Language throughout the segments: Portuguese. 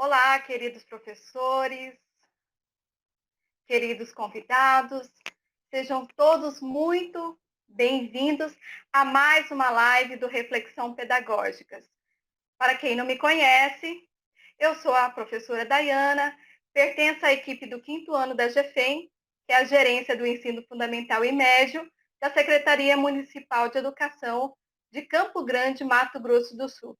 Olá, queridos professores, queridos convidados, sejam todos muito bem-vindos a mais uma live do Reflexão Pedagógicas. Para quem não me conhece, eu sou a professora Dayana, pertenço à equipe do 5º ano da GEFEM, que é a Gerência do Ensino Fundamental e Médio da Secretaria Municipal de Educação de Campo Grande, Mato Grosso do Sul.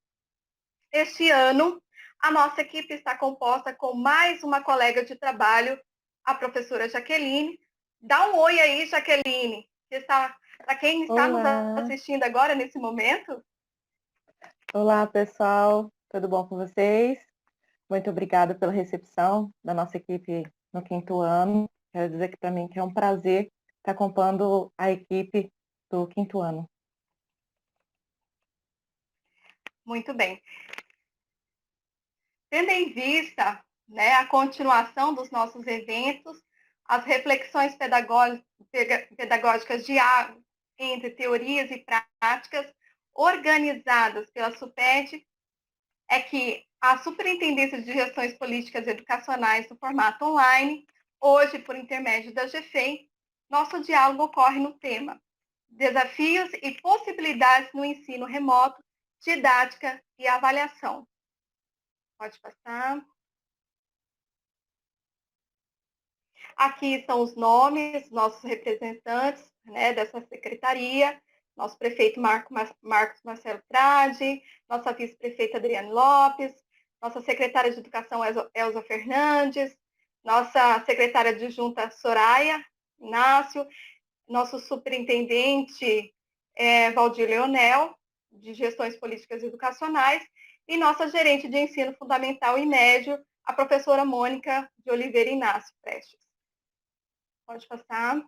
Este ano, a nossa equipe está composta com mais uma colega de trabalho, a professora Jaqueline. Dá um oi aí, Jaqueline, para quem está nos Olá, assistindo agora, nesse momento. olá pessoal, tudo bom com vocês? Muito obrigada pela recepção da nossa equipe no 5º ano. Quero dizer que para mim que é um prazer estar acompanhando a equipe do 5º ano. Muito bem. Tendo em vista, a continuação dos nossos eventos, as reflexões pedagógicas diárias entre teorias e práticas organizadas pela SUPED, é que a Superintendência de Gestões Políticas Educacionais no formato online, hoje, por intermédio da GEFEM, nosso diálogo ocorre no tema Desafios e possibilidades no ensino remoto, didática e avaliação. Pode passar. Aqui estão os nomes, nossos representantes dessa secretaria, nosso prefeito Marcos Marcelo Tradi, nossa vice-prefeita Adriane Lopes, nossa secretária de Educação Elza Fernandes, nossa secretária adjunta Soraya Inácio, nosso superintendente Valdir Leonel, de Gestões Políticas Educacionais, e nossa gerente de Ensino Fundamental e Médio, a professora Mônica de Oliveira Inácio Prestes. Pode passar.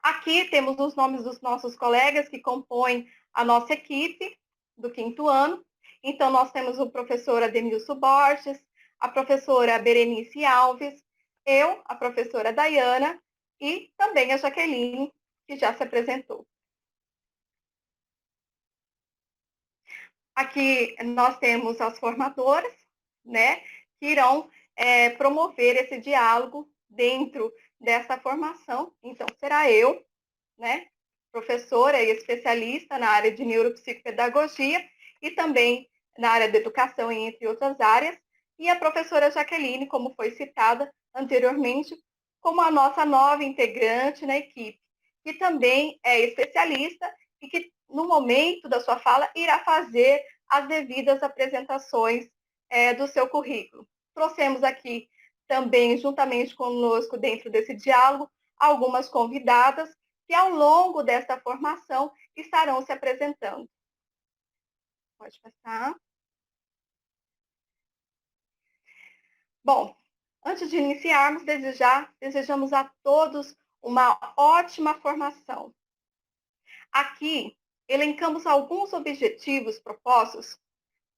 Aqui temos os nomes dos nossos colegas que compõem a nossa equipe do 5º ano. Então, nós temos o professor Ademilson Borges, a professora Berenice Alves, eu, a professora Dayana e também a Jaqueline, que já se apresentou. Aqui nós temos as formadoras, que irão promover esse diálogo dentro dessa formação. Então, será eu, professora e especialista na área de neuropsicopedagogia e também na área da educação, entre outras áreas, e a professora Jaqueline, como foi citada anteriormente, como a nossa nova integrante na equipe, que também é especialista e que, no momento da sua fala, irá fazer as devidas apresentações do seu currículo. Trouxemos aqui também, juntamente conosco, dentro desse diálogo, algumas convidadas que, ao longo desta formação, estarão se apresentando. Pode passar. Bom, antes de iniciarmos, desejamos a todos uma ótima formação. Aqui, elencamos alguns objetivos propostos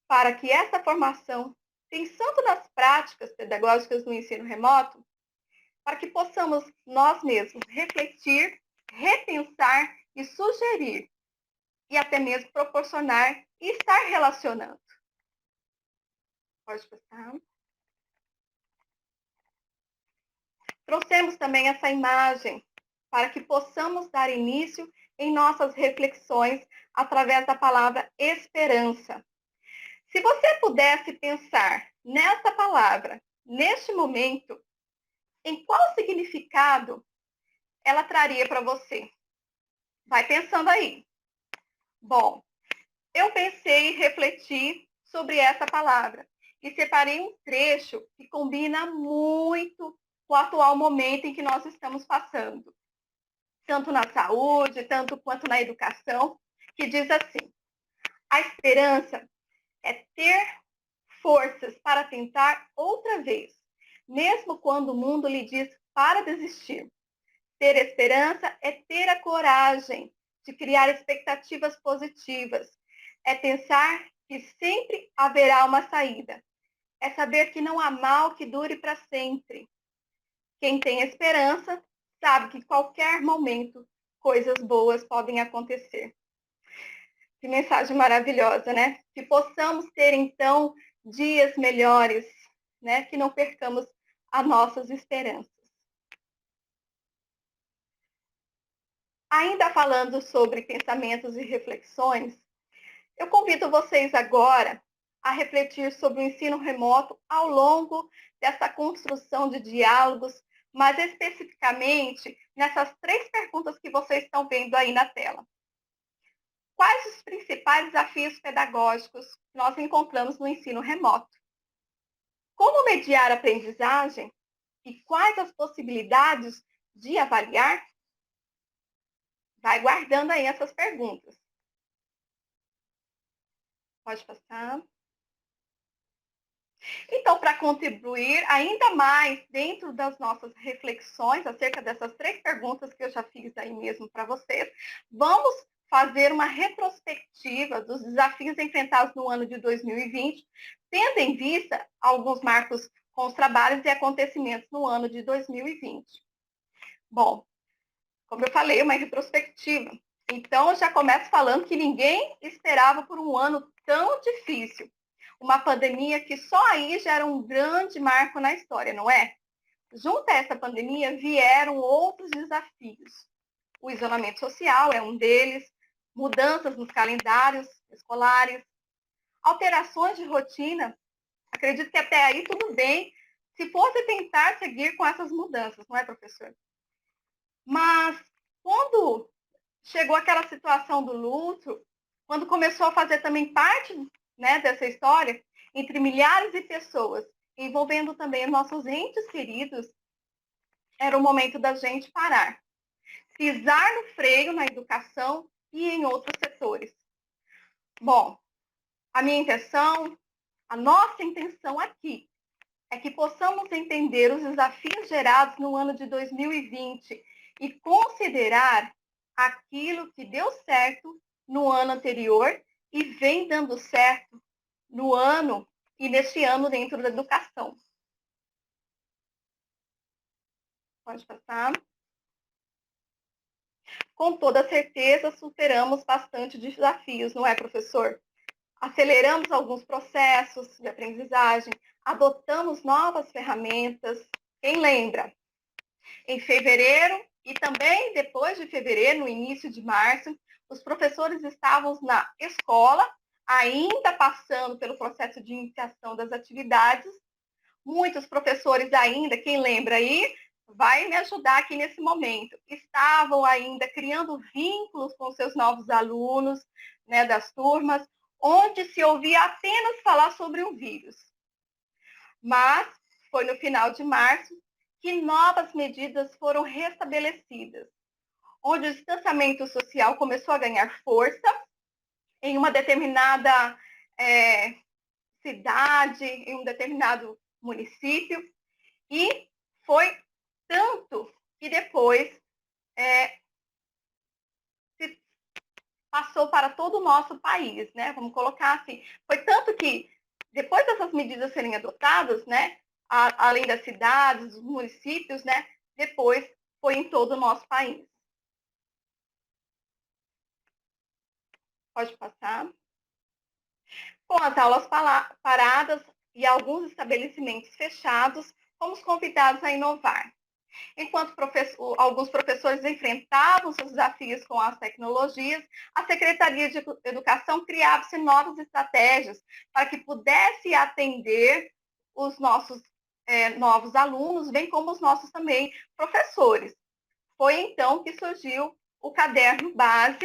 para que essa formação, pensando nas práticas pedagógicas no ensino remoto, para que possamos nós mesmos refletir, repensar e sugerir, e até mesmo proporcionar e estar relacionando. Pode passar. Trouxemos também essa imagem para que possamos dar início em nossas reflexões através da palavra esperança. Se você pudesse pensar nessa palavra, neste momento, em qual significado ela traria para você? Vai pensando aí. Bom, eu pensei e refleti sobre essa palavra e separei um trecho que combina muito com o atual momento em que nós estamos passando, tanto na saúde, tanto quanto na educação, que diz assim: a esperança é ter forças para tentar outra vez, mesmo quando o mundo lhe diz para desistir. Ter esperança é ter a coragem de criar expectativas positivas, é pensar que sempre haverá uma saída, é saber que não há mal que dure para sempre. Quem tem esperança sabe que em qualquer momento coisas boas podem acontecer. Que mensagem maravilhosa, né? Que possamos ter, então, dias melhores, né? Que não percamos as nossas esperanças. Ainda falando sobre pensamentos e reflexões, eu convido vocês agora a refletir sobre o ensino remoto ao longo dessa construção de diálogos, mas especificamente nessas 3 perguntas que vocês estão vendo aí na tela. Quais os principais desafios pedagógicos que nós encontramos no ensino remoto? Como mediar a aprendizagem e quais as possibilidades de avaliar? Vai guardando aí essas perguntas. Pode passar. Então, para contribuir ainda mais dentro das nossas reflexões acerca dessas 3 perguntas que eu já fiz aí mesmo para vocês, vamos fazer uma retrospectiva dos desafios enfrentados no ano de 2020, tendo em vista alguns marcos com os trabalhos e acontecimentos no ano de 2020. Bom, como eu falei, uma retrospectiva. Então, eu já começo falando que ninguém esperava por um ano tão difícil. Uma pandemia que só aí já era um grande marco na história, não é? Junto a essa pandemia vieram outros desafios. O isolamento social é um deles, mudanças nos calendários escolares, alterações de rotina. Acredito que até aí tudo bem, se fosse tentar seguir com essas mudanças, não é, professor? Mas quando chegou aquela situação do luto, quando começou a fazer também parte, né, dessa história, entre milhares de pessoas, envolvendo também nossos entes queridos, era o momento da gente parar, pisar no freio na educação e em outros setores. Bom, a minha intenção, a nossa intenção aqui, é que possamos entender os desafios gerados no ano de 2020 e considerar aquilo que deu certo no ano anterior e vem dando certo no ano e neste ano dentro da educação. Pode passar. Com toda certeza, superamos bastante desafios, não é, professor? Aceleramos alguns processos de aprendizagem, adotamos novas ferramentas. Quem lembra? Em fevereiro e também depois de fevereiro, no início de março, os professores estavam na escola, ainda passando pelo processo de iniciação das atividades. Muitos professores ainda, quem lembra aí, vai me ajudar aqui nesse momento, estavam ainda criando vínculos com seus novos alunos, né, das turmas, onde se ouvia apenas falar sobre o vírus. Mas foi no final de março que novas medidas foram restabelecidas, onde o distanciamento social começou a ganhar força em uma determinada cidade, em um determinado município, e foi tanto que depois se passou para todo o nosso país, né? Vamos colocar assim. Foi tanto que depois dessas medidas serem adotadas, né? Além das cidades, dos municípios, né? Depois foi em todo o nosso país. Pode passar. Com as aulas paradas e alguns estabelecimentos fechados, fomos convidados a inovar. Enquanto alguns professores enfrentavam seus desafios com as tecnologias, a Secretaria de Educação criava-se novas estratégias para que pudesse atender os nossos novos alunos, bem como os nossos também professores. Foi então que surgiu o caderno base.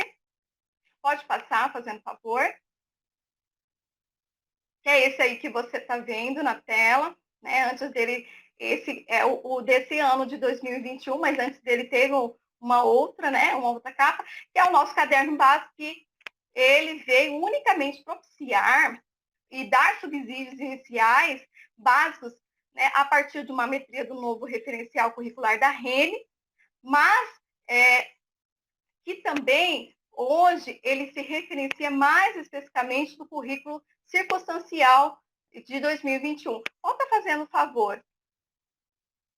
Pode passar, fazendo favor. Que é esse aí que você está vendo na tela, né? Antes dele, esse é o desse ano de 2021, mas antes dele teve uma outra, né? Uma outra capa, que é o nosso caderno básico, que ele veio unicamente propiciar e dar subsídios iniciais básicos, né, a partir de uma metria do novo referencial curricular da RENE, mas que também hoje ele se referencia mais especificamente do currículo circunstancial de 2021. Qual está fazendo favor?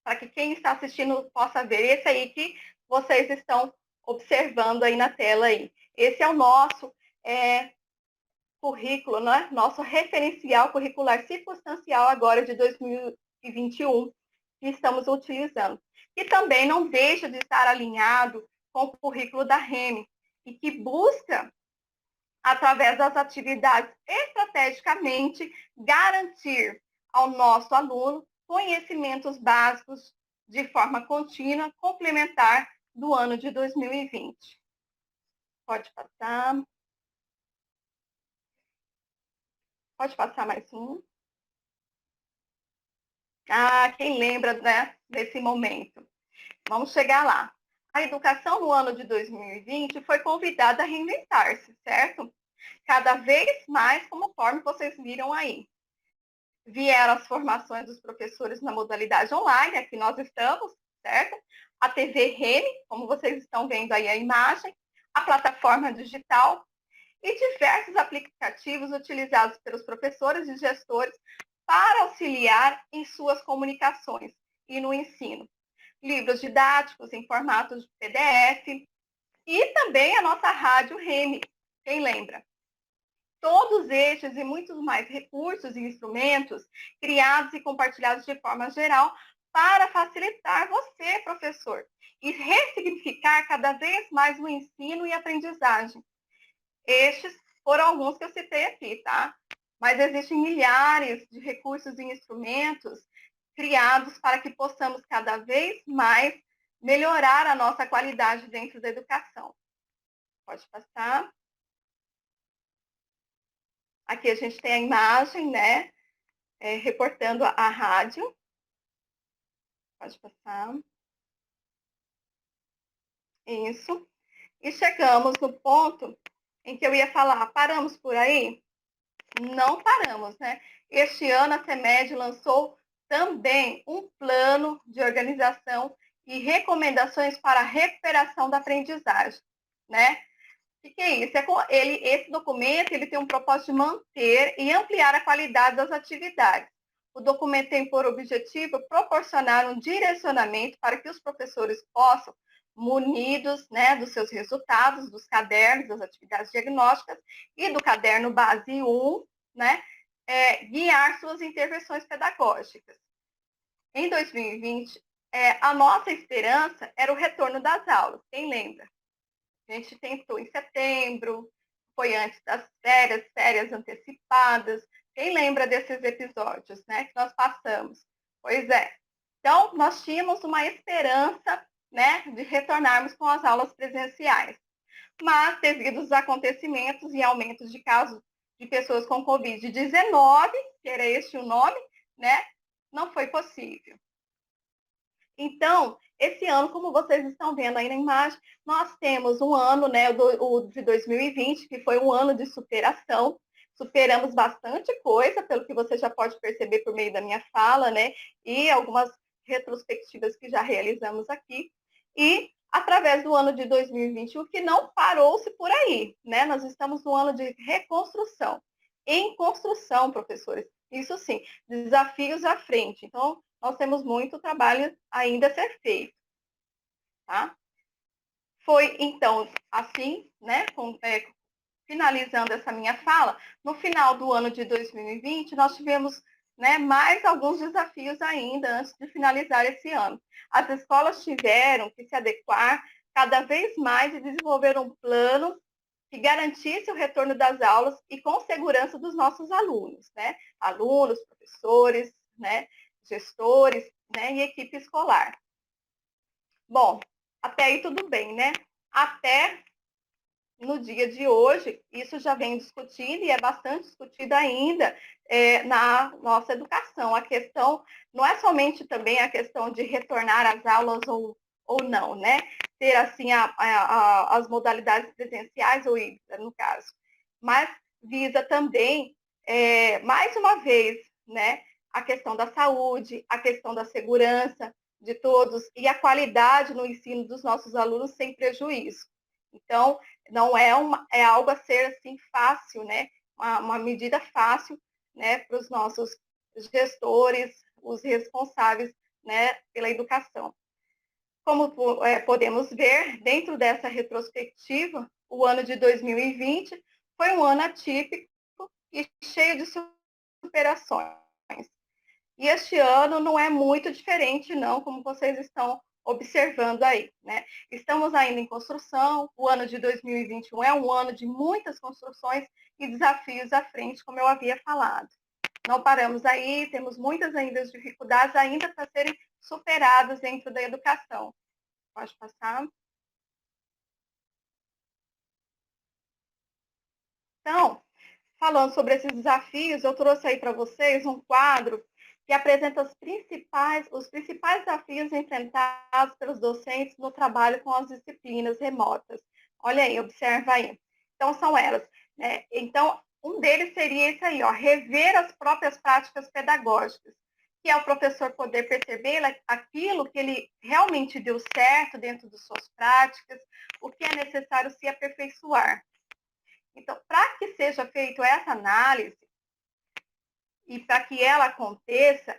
Para que quem está assistindo possa ver. Esse aí que vocês estão observando aí na tela aí. Esse é o nosso currículo, né? Nosso referencial curricular circunstancial agora de 2021 que estamos utilizando. E também não deixa de estar alinhado com o currículo da REME e que busca, através das atividades, estrategicamente garantir ao nosso aluno conhecimentos básicos de forma contínua, complementar do ano de 2020. Pode passar. Pode passar mais um. Ah, quem lembra, né, desse momento? Vamos chegar lá. A educação no ano de 2020 foi convidada a reinventar-se, certo? Cada vez mais, conforme vocês viram aí. Vieram as formações dos professores na modalidade online, aqui nós estamos, certo? A TV REME, como vocês estão vendo aí a imagem, a plataforma digital e diversos aplicativos utilizados pelos professores e gestores para auxiliar em suas comunicações e no ensino. Livros didáticos em formato de PDF e também a nossa rádio REME, quem lembra? Todos estes e muitos mais recursos e instrumentos criados e compartilhados de forma geral para facilitar você, professor, e ressignificar cada vez mais o ensino e aprendizagem. Estes foram alguns que eu citei aqui, tá? Mas existem milhares de recursos e instrumentos criados para que possamos cada vez mais melhorar a nossa qualidade dentro da educação. Pode passar. Aqui a gente tem a imagem, né? Reportando a rádio. Pode passar. Isso. E chegamos no ponto em que eu ia falar, paramos por aí? Não paramos, né? Este ano a CEMED lançou também um plano de organização e recomendações para a recuperação da aprendizagem, né? O que é isso? Esse documento ele tem um propósito de manter e ampliar a qualidade das atividades. O documento tem por objetivo proporcionar um direcionamento para que os professores possam, munidos, né, dos seus resultados, dos cadernos, das atividades diagnósticas e do caderno base 1, né, guiar suas intervenções pedagógicas. Em 2020, a nossa esperança era o retorno das aulas, quem lembra? A gente tentou em setembro, foi antes das férias antecipadas. Quem lembra desses episódios, né, que nós passamos? Pois é. Então, nós tínhamos uma esperança, né, de retornarmos com as aulas presenciais. Mas, devido aos acontecimentos e aumentos de casos de pessoas com Covid-19, que era este o nome, né, não foi possível. Então, esse ano, como vocês estão vendo aí na imagem, nós temos um ano, né, o de 2020, que foi um ano de superação. Superamos bastante coisa, pelo que você já pode perceber por meio da minha fala, né, e algumas retrospectivas que já realizamos aqui. E através do ano de 2021, que não parou-se por aí, né? Nós estamos no ano de reconstrução. Em construção, professores. Isso sim, desafios à frente. Então, nós temos muito trabalho ainda a ser feito. Tá? Foi, então, assim, né, finalizando essa minha fala, no final do ano de 2020, nós tivemos, né, mais alguns desafios ainda antes de finalizar esse ano. As escolas tiveram que se adequar cada vez mais e desenvolver um plano que garantisse o retorno das aulas e com segurança dos nossos alunos, né? Alunos, professores, né, gestores, né, e equipe escolar. Bom, até aí tudo bem, né? Até no dia de hoje, isso já vem discutido e é bastante discutido ainda na nossa educação. A questão não é somente também a questão de retornar às aulas ou não, né? Ter, assim, as modalidades presenciais ou híbridas, no caso. Mas visa também, mais uma vez, né, a questão da saúde, a questão da segurança de todos e a qualidade no ensino dos nossos alunos sem prejuízo. Então, não é algo a ser assim fácil, né? Uma medida fácil, né, para os nossos gestores, os responsáveis, né, pela educação. Como podemos ver, dentro dessa retrospectiva, o ano de 2020 foi um ano atípico, e cheio de superações. E este ano não é muito diferente, não, como vocês estão observando aí, né? Estamos ainda em construção, o ano de 2021 é um ano de muitas construções e desafios à frente, como eu havia falado. Não paramos aí, temos muitas ainda dificuldades ainda para serem superadas dentro da educação. Pode passar. Então, falando sobre esses desafios, eu trouxe aí para vocês um quadro que apresenta os principais desafios enfrentados pelos docentes no trabalho com as disciplinas remotas. Olha aí, observa aí. Então, são elas. Né? Então, um deles seria esse aí, ó, rever as próprias práticas pedagógicas, que é o professor poder perceber aquilo que ele realmente deu certo dentro de suas práticas, o que é necessário se aperfeiçoar. Então, para que seja feita essa análise e para que ela aconteça,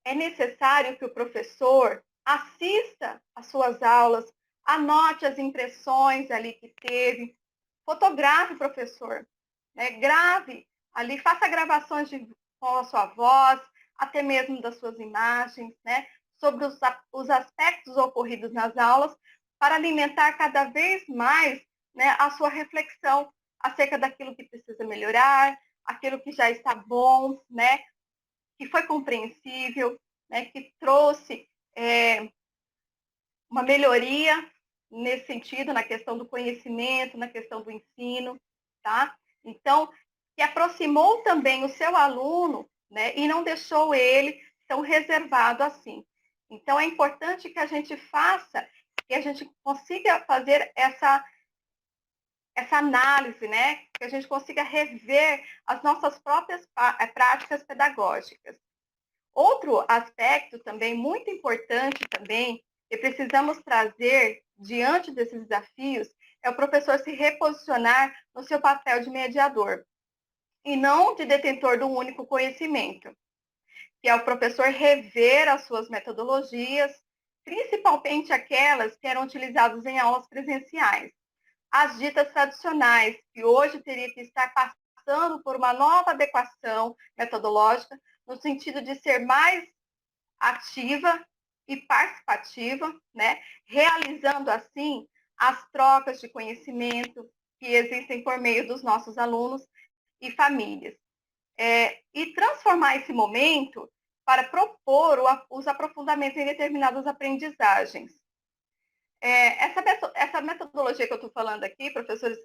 é necessário que o professor assista às suas aulas, anote as impressões ali que teve, fotografe o professor, né? Grave ali, faça gravações com a sua voz, até mesmo das suas imagens, né? Sobre os aspectos ocorridos nas aulas, para alimentar cada vez mais, né, a sua reflexão acerca daquilo que precisa melhorar, aquilo que já está bom, né, que foi compreensível, né, que trouxe uma melhoria nesse sentido, na questão do conhecimento, na questão do ensino, tá? Então, que aproximou também o seu aluno, né, e não deixou ele tão reservado assim. Então, é importante que a gente faça, que a gente consiga fazer essa análise, né? Que a gente consiga rever as nossas próprias práticas pedagógicas. Outro aspecto também muito importante também que precisamos trazer diante desses desafios é o professor se reposicionar no seu papel de mediador e não de detentor do único conhecimento, que é o professor rever as suas metodologias, principalmente aquelas que eram utilizadas em aulas presenciais. As ditas tradicionais, que hoje teria que estar passando por uma nova adequação metodológica, no sentido de ser mais ativa e participativa, né? Realizando assim as trocas de conhecimento que existem por meio dos nossos alunos e famílias. E transformar esse momento para propor os aprofundamentos em determinadas aprendizagens. Essa metodologia que eu estou falando aqui, professores,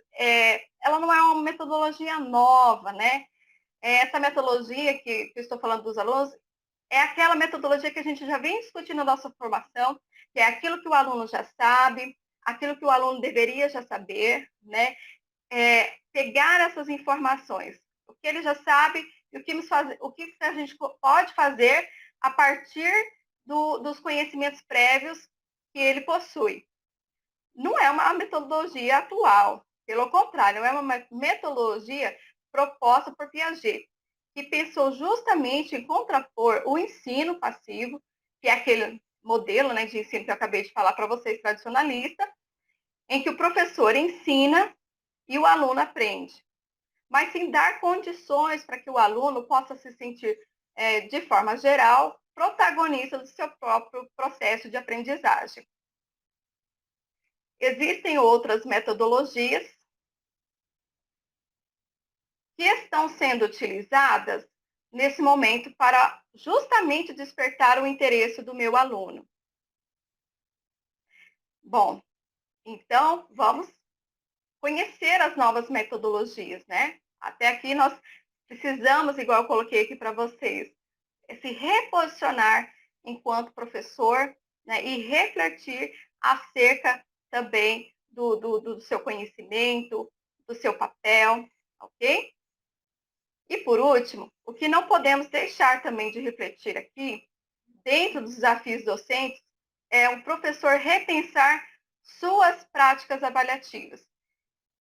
ela não é uma metodologia nova, né? Essa metodologia que eu estou falando dos alunos é aquela metodologia que a gente já vem discutindo na nossa formação, que é aquilo que o aluno já sabe, aquilo que o aluno deveria já saber, né? Pegar essas informações, o que ele já sabe e o que a gente pode fazer a partir dos conhecimentos prévios que ele possui. Não é uma metodologia atual, pelo contrário, é uma metodologia proposta por Piaget, que pensou justamente em contrapor o ensino passivo, que é aquele modelo, né, de ensino que eu acabei de falar para vocês, tradicionalista, em que o professor ensina e o aluno aprende, mas sem dar condições para que o aluno possa se sentir, de forma geral, protagonista do seu próprio processo de aprendizagem. Existem outras metodologias que estão sendo utilizadas nesse momento para justamente despertar o interesse do meu aluno. Bom, então vamos conhecer as novas metodologias, né? Até aqui nós precisamos, igual eu coloquei aqui para vocês, se reposicionar enquanto professor, né, e refletir acerca também do seu conhecimento, do seu papel, ok? E por último, o que não podemos deixar também de refletir aqui, dentro dos desafios docentes, é o professor repensar suas práticas avaliativas,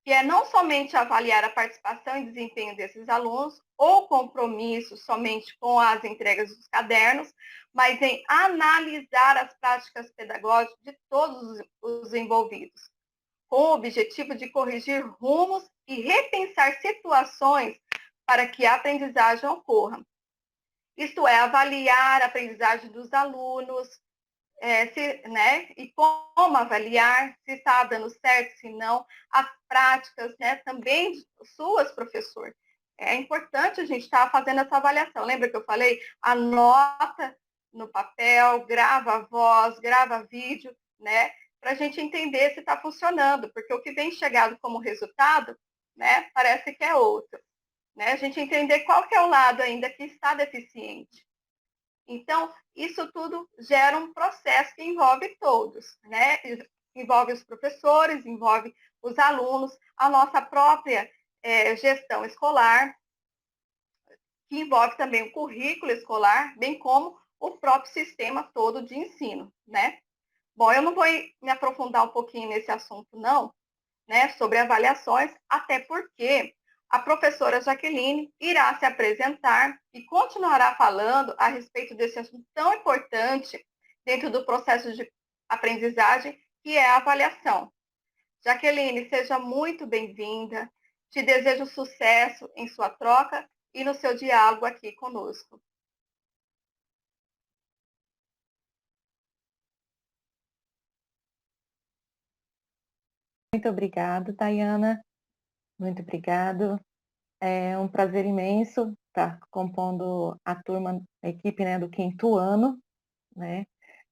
que é não somente avaliar a participação e desempenho desses alunos, ou compromisso somente com as entregas dos cadernos, mas em analisar as práticas pedagógicas de todos os envolvidos, com o objetivo de corrigir rumos e repensar situações para que a aprendizagem ocorra. Isto é, avaliar a aprendizagem dos alunos, e como avaliar, se está dando certo, se não, as práticas, né, também suas, professor. É importante a gente estar fazendo essa avaliação. Lembra que eu falei? Anota no papel, grava a voz, grava vídeo, né, para a gente entender se está funcionando, porque o que vem chegado como resultado, né, parece que é outro. Né? A gente entender qual que é o lado ainda que está deficiente. Então, isso tudo gera um processo que envolve todos, né? Envolve os professores, envolve os alunos, a nossa própria gestão escolar, que envolve também o currículo escolar, bem como o próprio sistema todo de ensino, né? Bom, eu não vou me aprofundar um pouquinho nesse assunto, não, né, sobre avaliações, até porque a professora Jaqueline irá se apresentar e continuará falando a respeito desse assunto tão importante dentro do processo de aprendizagem, que é a avaliação. Jaqueline, seja muito bem-vinda. Te desejo sucesso em sua troca e no seu diálogo aqui conosco. Muito obrigada, Tayana. Muito obrigado. É um prazer imenso estar compondo a turma, a equipe, né, do quinto ano, né?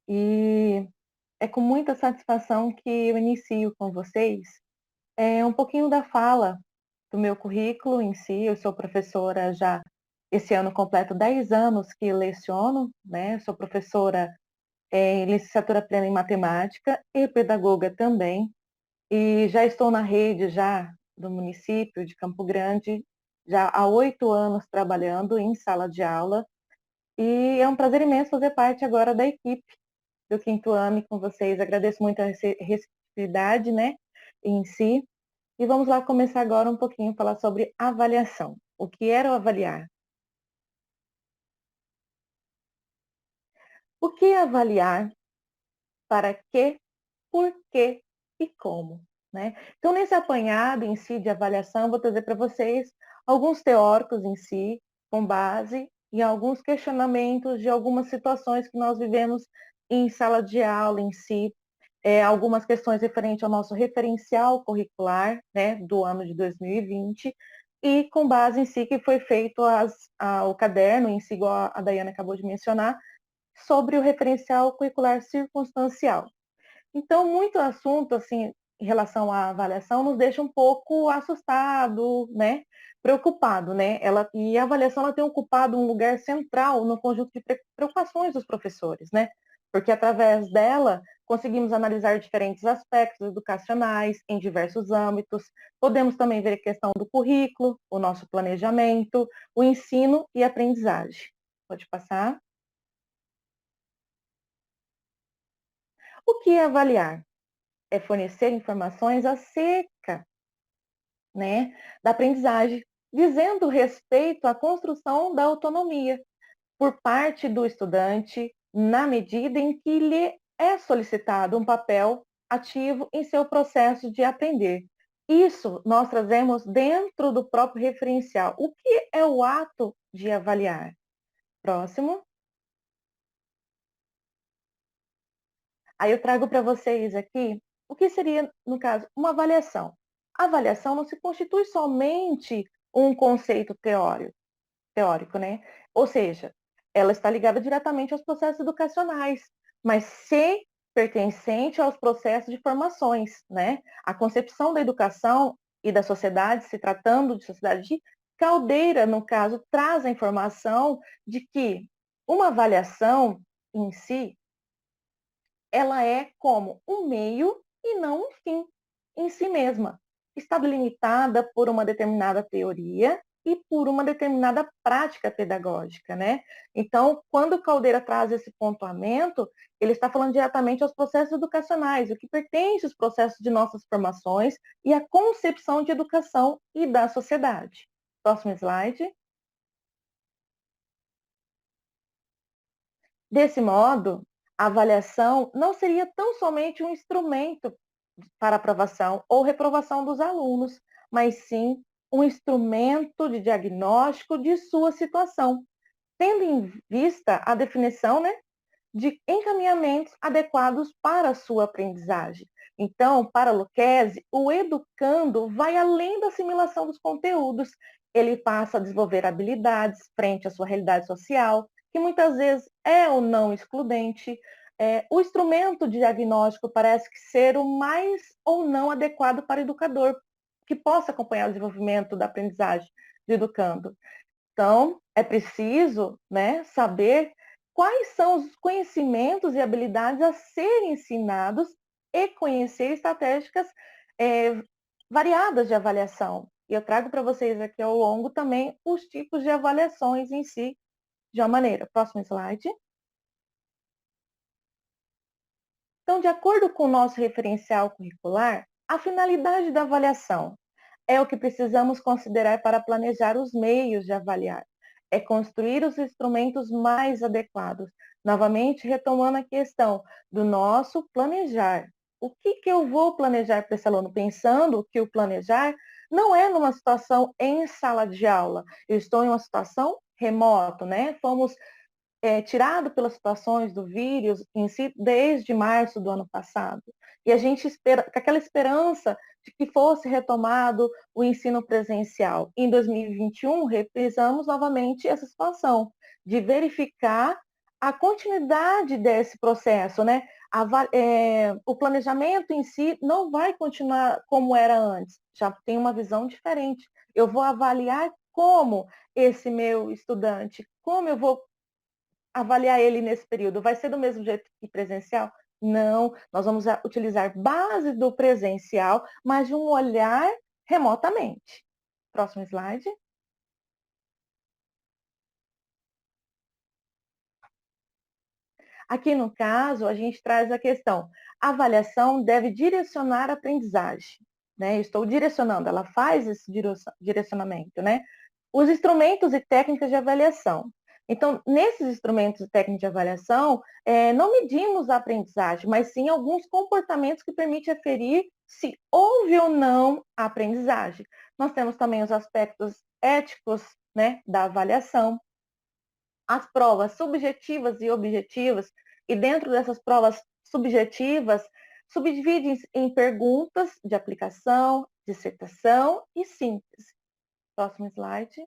E é com muita satisfação que eu inicio com vocês um pouquinho da fala do meu currículo em si. Eu sou professora já, esse ano completo 10 anos que leciono, né? Sou professora em licenciatura plena em matemática e pedagoga também. E já estou na rede já do município de Campo Grande, já há 8 anos trabalhando em sala de aula. E é um prazer imenso fazer parte agora da equipe do quinto ano e com vocês. Agradeço muito a receptividade, né, em si. E vamos lá começar agora um pouquinho a falar sobre avaliação. O que era o avaliar? O que é avaliar? Para quê? Por quê e como, né? Então, nesse apanhado em si de avaliação, eu vou trazer para vocês alguns teóricos em si, com base em alguns questionamentos de algumas situações que nós vivemos em sala de aula em si, algumas questões referentes ao nosso referencial curricular, né, do ano de 2020, e com base em si que foi feito o caderno em si, igual a Daiane acabou de mencionar, sobre o referencial curricular circunstancial. Então, muito assunto, assim, em relação à avaliação, nos deixa um pouco assustado, né? Preocupado, né? E a avaliação ela tem ocupado um lugar central no conjunto de preocupações dos professores, né? Porque através dela conseguimos analisar diferentes aspectos educacionais em diversos âmbitos. Podemos também ver a questão do currículo, o nosso planejamento, o ensino e a aprendizagem. Pode passar. O que é avaliar? É fornecer informações acerca, né, da aprendizagem, dizendo respeito à construção da autonomia por parte do estudante, na medida em que lhe é solicitado um papel ativo em seu processo de aprender. Isso nós trazemos dentro do próprio referencial. O que é o ato de avaliar? Próximo. Aí eu trago para vocês aqui o que seria, no caso, uma avaliação. A avaliação não se constitui somente um conceito teórico, né? Ou seja, ela está ligada diretamente aos processos educacionais, mas sem pertencente aos processos de formações, né? A concepção da educação e da sociedade, se tratando de sociedade de Caldeira, no caso, traz a informação de que uma avaliação em si ela é como um meio e não um fim em si mesma. Está delimitada por uma determinada teoria e por uma determinada prática pedagógica, né? Então, quando Caldeira traz esse pontuamento, ele está falando diretamente aos processos educacionais, o que pertence aos processos de nossas formações e à concepção de educação e da sociedade. Próximo slide. Desse modo, a avaliação não seria tão somente um instrumento para aprovação ou reprovação dos alunos, mas sim um instrumento de diagnóstico de sua situação, tendo em vista a definição, né, de encaminhamentos adequados para a sua aprendizagem. Então, para Lucchesi, o educando vai além da assimilação dos conteúdos. Ele passa a desenvolver habilidades frente à sua realidade social, que muitas vezes é ou não excludente. O instrumento de diagnóstico parece que ser o mais ou não adequado para o educador, que possa acompanhar o desenvolvimento da aprendizagem do educando. Então, é preciso, né, saber quais são os conhecimentos e habilidades a serem ensinados e conhecer estratégias variadas de avaliação. E eu trago para vocês aqui ao longo também os tipos de avaliações em si, de uma maneira. Próximo slide. Então, de acordo com o nosso referencial curricular, a finalidade da avaliação é o que precisamos considerar para planejar os meios de avaliar. É construir os instrumentos mais adequados. Novamente, retomando a questão do nosso planejar. O que eu vou planejar para esse aluno? Pensando que o planejar não é numa situação em sala de aula. Eu estou em uma situação remoto, né? Fomos tirado pelas situações do vírus em si desde março do ano passado. E a gente espera, com aquela esperança de que fosse retomado o ensino presencial. Em 2021, reprisamos novamente essa situação de verificar a continuidade desse processo, né? O planejamento em si não vai continuar como era antes, já tem uma visão diferente. Eu vou avaliar como esse meu estudante, como eu vou avaliar ele nesse período? Vai ser do mesmo jeito que presencial? Não, nós vamos utilizar base do presencial, mas de um olhar remotamente. Próximo slide. Aqui no caso, a gente traz a questão, a avaliação deve direcionar a aprendizagem, né? Estou direcionando, ela faz esse direcionamento, né? Os instrumentos e técnicas de avaliação. Então, nesses instrumentos e técnicas de avaliação, não medimos a aprendizagem, mas sim alguns comportamentos que permitem aferir se houve ou não a aprendizagem. Nós temos também os aspectos éticos, né, da avaliação, as provas subjetivas e objetivas, e dentro dessas provas subjetivas, subdividem em perguntas de aplicação, dissertação e síntese. Próximo slide.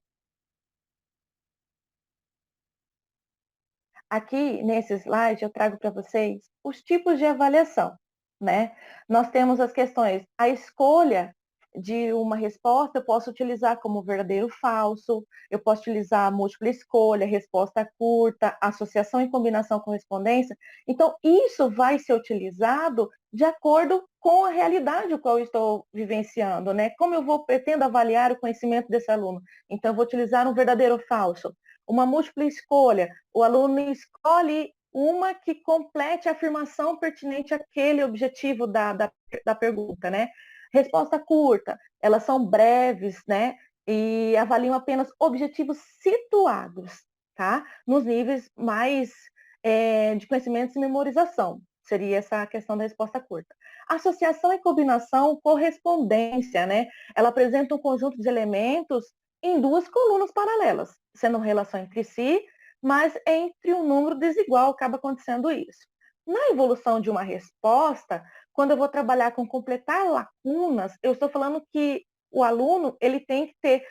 Aqui, nesse slide, eu trago para vocês os tipos de avaliação, né? Nós temos as questões, a escolha de uma resposta, eu posso utilizar como verdadeiro ou falso, eu posso utilizar múltipla escolha, resposta curta, associação e combinação correspondência. Então, isso vai ser utilizado de acordo com a realidade qual eu estou vivenciando, né? Como eu pretendo avaliar o conhecimento desse aluno? Então, eu vou utilizar um verdadeiro ou falso. Uma múltipla escolha, o aluno escolhe uma que complete a afirmação pertinente àquele objetivo da pergunta, né? Resposta curta, elas são breves, né? E avaliam apenas objetivos situados, tá? Nos níveis mais de conhecimentos e memorização. Seria essa a questão da resposta curta. Associação e combinação, correspondência, né? Ela apresenta um conjunto de elementos em duas colunas paralelas, sendo relação entre si, mas entre um número desigual acaba acontecendo isso. Na evolução de uma resposta, quando eu vou trabalhar com completar lacunas, eu estou falando que o aluno ele tem que ter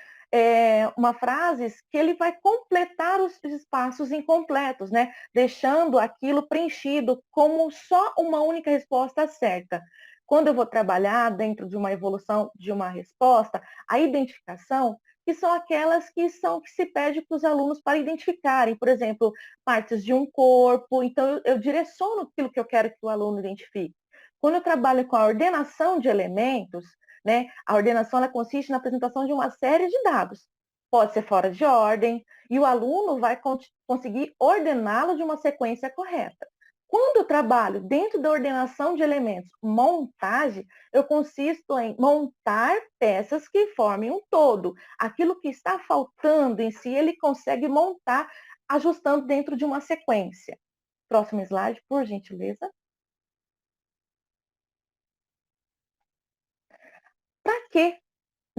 uma frase que ele vai completar os espaços incompletos, né? Deixando aquilo preenchido como só uma única resposta certa. Quando eu vou trabalhar dentro de uma evolução de uma resposta, a identificação, que são aquelas que se pede para os alunos para identificarem, por exemplo, partes de um corpo. Então, eu direciono aquilo que eu quero que o aluno identifique. Quando eu trabalho com a ordenação de elementos, né, a ordenação ela consiste na apresentação de uma série de dados. Pode ser fora de ordem, e o aluno vai conseguir ordená-lo de uma sequência correta. Quando eu trabalho dentro da ordenação de elementos, montagem, eu consisto em montar peças que formem um todo. Aquilo que está faltando em si, ele consegue montar ajustando dentro de uma sequência. Próximo slide, por gentileza. Para que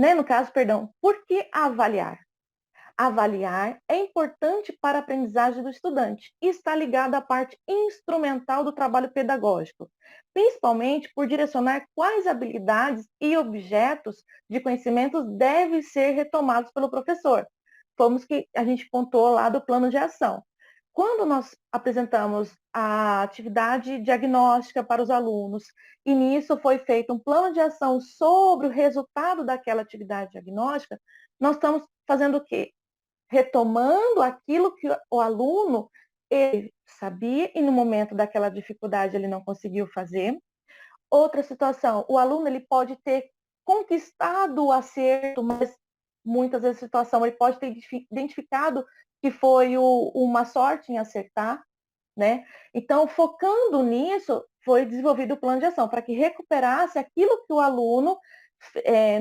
né? No caso, perdão, por que avaliar? Avaliar é importante para a aprendizagem do estudante e está ligado à parte instrumental do trabalho pedagógico, principalmente por direcionar quais habilidades e objetos de conhecimentos devem ser retomados pelo professor. Fomos que a gente pontuou lá do plano de ação. Quando nós apresentamos a atividade diagnóstica para os alunos, e nisso foi feito um plano de ação sobre o resultado daquela atividade diagnóstica, nós estamos fazendo o quê? Retomando aquilo que o aluno ele sabia e no momento daquela dificuldade ele não conseguiu fazer. Outra situação, o aluno ele pode ter conquistado o acerto, mas muitas vezes a situação ele pode ter identificado que foi uma sorte em acertar, né? Então, focando nisso, foi desenvolvido o plano de ação para que recuperasse aquilo que o aluno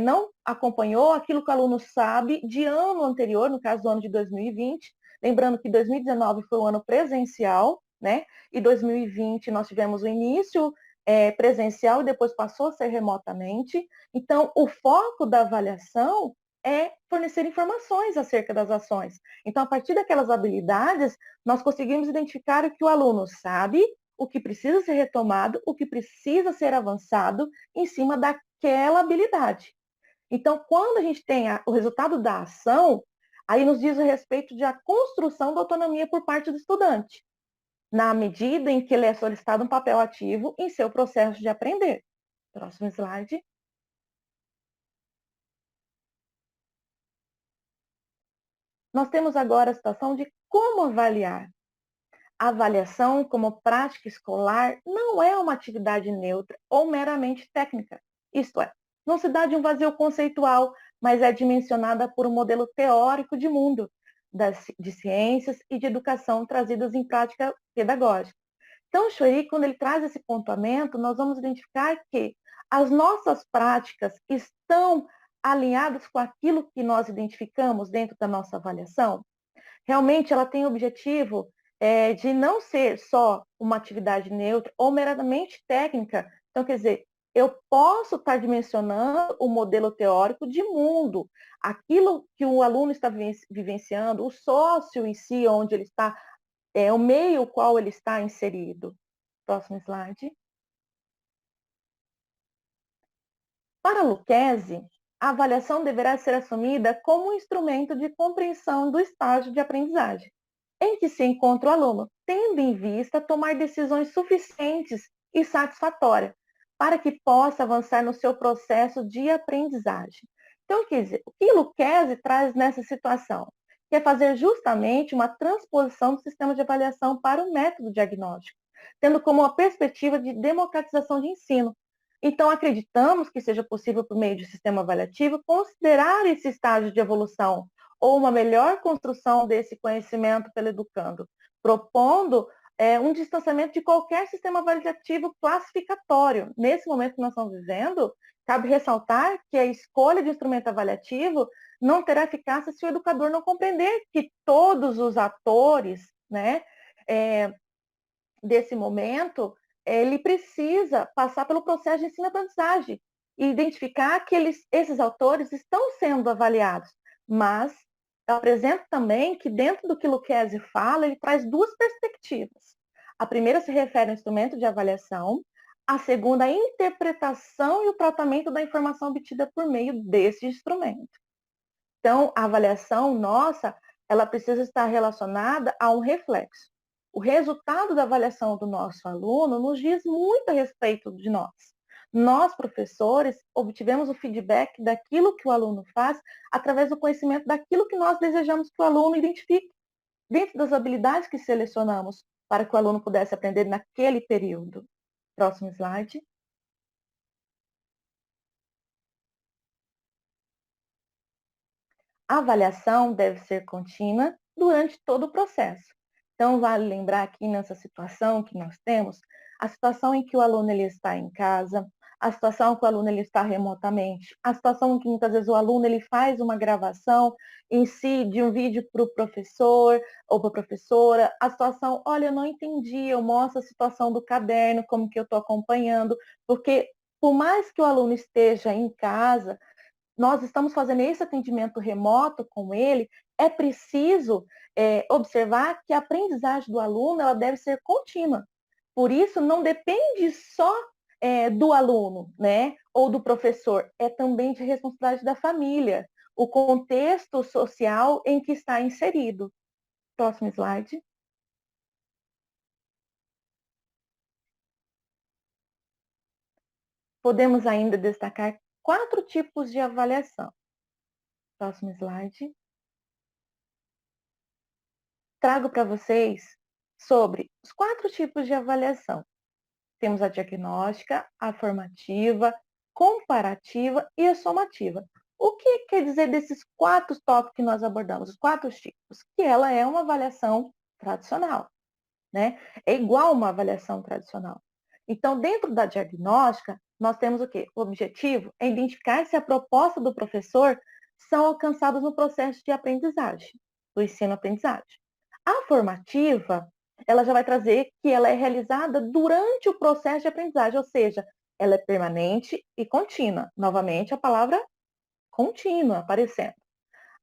não acompanhou, aquilo que o aluno sabe de ano anterior, no caso do ano de 2020, lembrando que 2019 foi um ano presencial, né? E 2020 nós tivemos o início presencial e depois passou a ser remotamente. Então, o foco da avaliação é fornecer informações acerca das ações. Então, a partir daquelas habilidades, nós conseguimos identificar o que o aluno sabe, o que precisa ser retomado, o que precisa ser avançado em cima daquela habilidade. Então, quando a gente tem o resultado da ação, aí nos diz a respeito de a construção da autonomia por parte do estudante, na medida em que ele é solicitado um papel ativo em seu processo de aprender. Próximo slide. Nós temos agora a situação de como avaliar. A avaliação como prática escolar não é uma atividade neutra ou meramente técnica. Isto é, não se dá de um vazio conceitual, mas é dimensionada por um modelo teórico de mundo, de ciências e de educação trazidas em prática pedagógica. Então, o Chueri, quando ele traz esse pontuamento, nós vamos identificar que as nossas práticas estão alinhadas com aquilo que nós identificamos dentro da nossa avaliação. Realmente, ela tem o objetivo de não ser só uma atividade neutra ou meramente técnica. Então, quer dizer, eu posso estar dimensionando o modelo teórico de mundo, aquilo que o aluno está vivenciando, o sócio em si, onde ele está, o meio qual ele está inserido. Próximo slide. Para Lucchesi, a avaliação deverá ser assumida como um instrumento de compreensão do estágio de aprendizagem, em que se encontra o aluno, tendo em vista tomar decisões suficientes e satisfatórias para que possa avançar no seu processo de aprendizagem. Então, quer dizer, o que Lucchesi traz nessa situação? Que é fazer justamente uma transposição do sistema de avaliação para o método diagnóstico, tendo como uma perspectiva de democratização de ensino. Então, acreditamos que seja possível, por meio de sistema avaliativo, considerar esse estágio de evolução ou uma melhor construção desse conhecimento pelo educando, propondo um distanciamento de qualquer sistema avaliativo classificatório. Nesse momento que nós estamos vivendo, cabe ressaltar que a escolha de instrumento avaliativo não terá eficácia se o educador não compreender que todos os atores, né, desse momento, ele precisa passar pelo processo de ensino-aprendizagem e identificar que esses autores estão sendo avaliados, mas eu apresento também que dentro do que Lucchesi fala, ele traz duas perspectivas. A primeira se refere ao instrumento de avaliação, a segunda, a interpretação e o tratamento da informação obtida por meio desse instrumento. Então, a avaliação nossa, ela precisa estar relacionada a um reflexo. O resultado da avaliação do nosso aluno nos diz muito a respeito de nós. Nós, professores, obtivemos o feedback daquilo que o aluno faz através do conhecimento daquilo que nós desejamos que o aluno identifique, dentro das habilidades que selecionamos para que o aluno pudesse aprender naquele período. Próximo slide. A avaliação deve ser contínua durante todo o processo. Então, vale lembrar aqui nessa situação que nós temos, a situação em que o aluno ele está em casa, a situação em que o aluno ele está remotamente, a situação em que muitas vezes o aluno ele faz uma gravação em si de um vídeo para o professor ou para a professora, a situação, olha, eu não entendi, eu mostro a situação do caderno, como que eu estou acompanhando, porque por mais que o aluno esteja em casa, nós estamos fazendo esse atendimento remoto com ele, é preciso observar que a aprendizagem do aluno ela deve ser contínua. Por isso, não depende só do aluno, né, ou do professor, é também de responsabilidade da família, o contexto social em que está inserido. Próximo slide. Podemos ainda destacar 4 tipos de avaliação. Próximo slide. Trago para vocês sobre os 4 tipos de avaliação. Temos a diagnóstica, a formativa, comparativa e a somativa. O que quer dizer desses 4 tópicos que nós abordamos, os 4 tipos? Que ela é uma avaliação tradicional, né? É igual a uma avaliação tradicional. Então, dentro da diagnóstica, nós temos o quê? O objetivo é identificar se a proposta do professor são alcançadas no processo de aprendizagem, do ensino-aprendizagem. A formativa, ela já vai trazer que ela é realizada durante o processo de aprendizagem, ou seja, ela é permanente e contínua. Novamente, a palavra contínua aparecendo.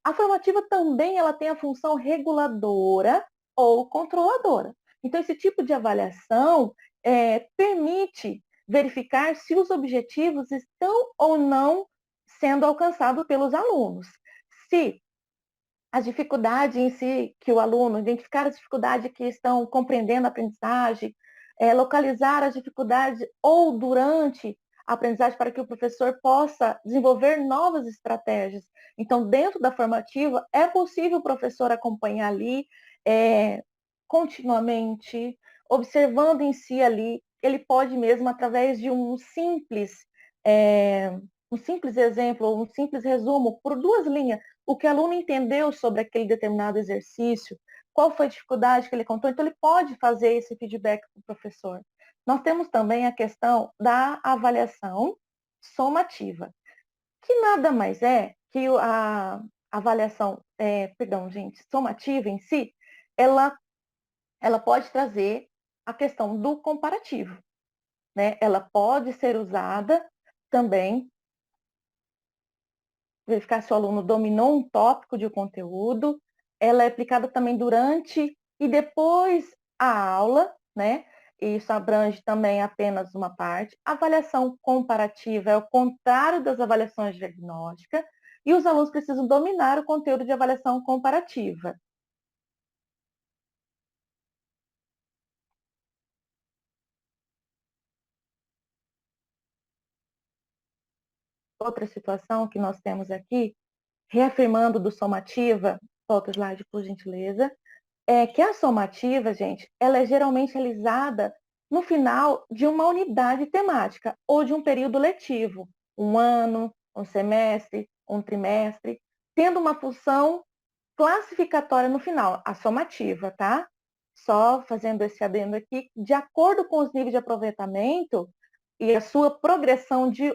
A formativa também ela tem a função reguladora ou controladora. Então, esse tipo de avaliação permite verificar se os objetivos estão ou não sendo alcançados pelos alunos. Se a dificuldade em si que o aluno, identificar as dificuldades que estão compreendendo a aprendizagem, localizar as dificuldades ou durante a aprendizagem para que o professor possa desenvolver novas estratégias. Então, dentro da formativa, é possível o professor acompanhar ali continuamente, observando em si ali, ele pode mesmo, através de um simples exemplo, ou um simples resumo, por 2 linhas, o que o aluno entendeu sobre aquele determinado exercício, qual foi a dificuldade que ele contou, então ele pode fazer esse feedback para o professor. Nós temos também a questão da avaliação somativa, que nada mais é que a avaliação, somativa em si, ela pode trazer a questão do comparativo, né? Ela pode ser usada também verificar se o aluno dominou um tópico de conteúdo. Ela é aplicada também durante e depois a aula, né? Isso abrange também apenas uma parte. A avaliação comparativa é o contrário das avaliações diagnósticas e os alunos precisam dominar o conteúdo de avaliação comparativa. Outra situação que nós temos aqui, reafirmando do somativa, volta o slide, por gentileza, é que a somativa, gente, ela é geralmente realizada no final de uma unidade temática ou de um período letivo, um ano, um semestre, um trimestre, tendo uma função classificatória no final, a somativa, tá? Só fazendo esse adendo aqui, de acordo com os níveis de aproveitamento e a sua progressão de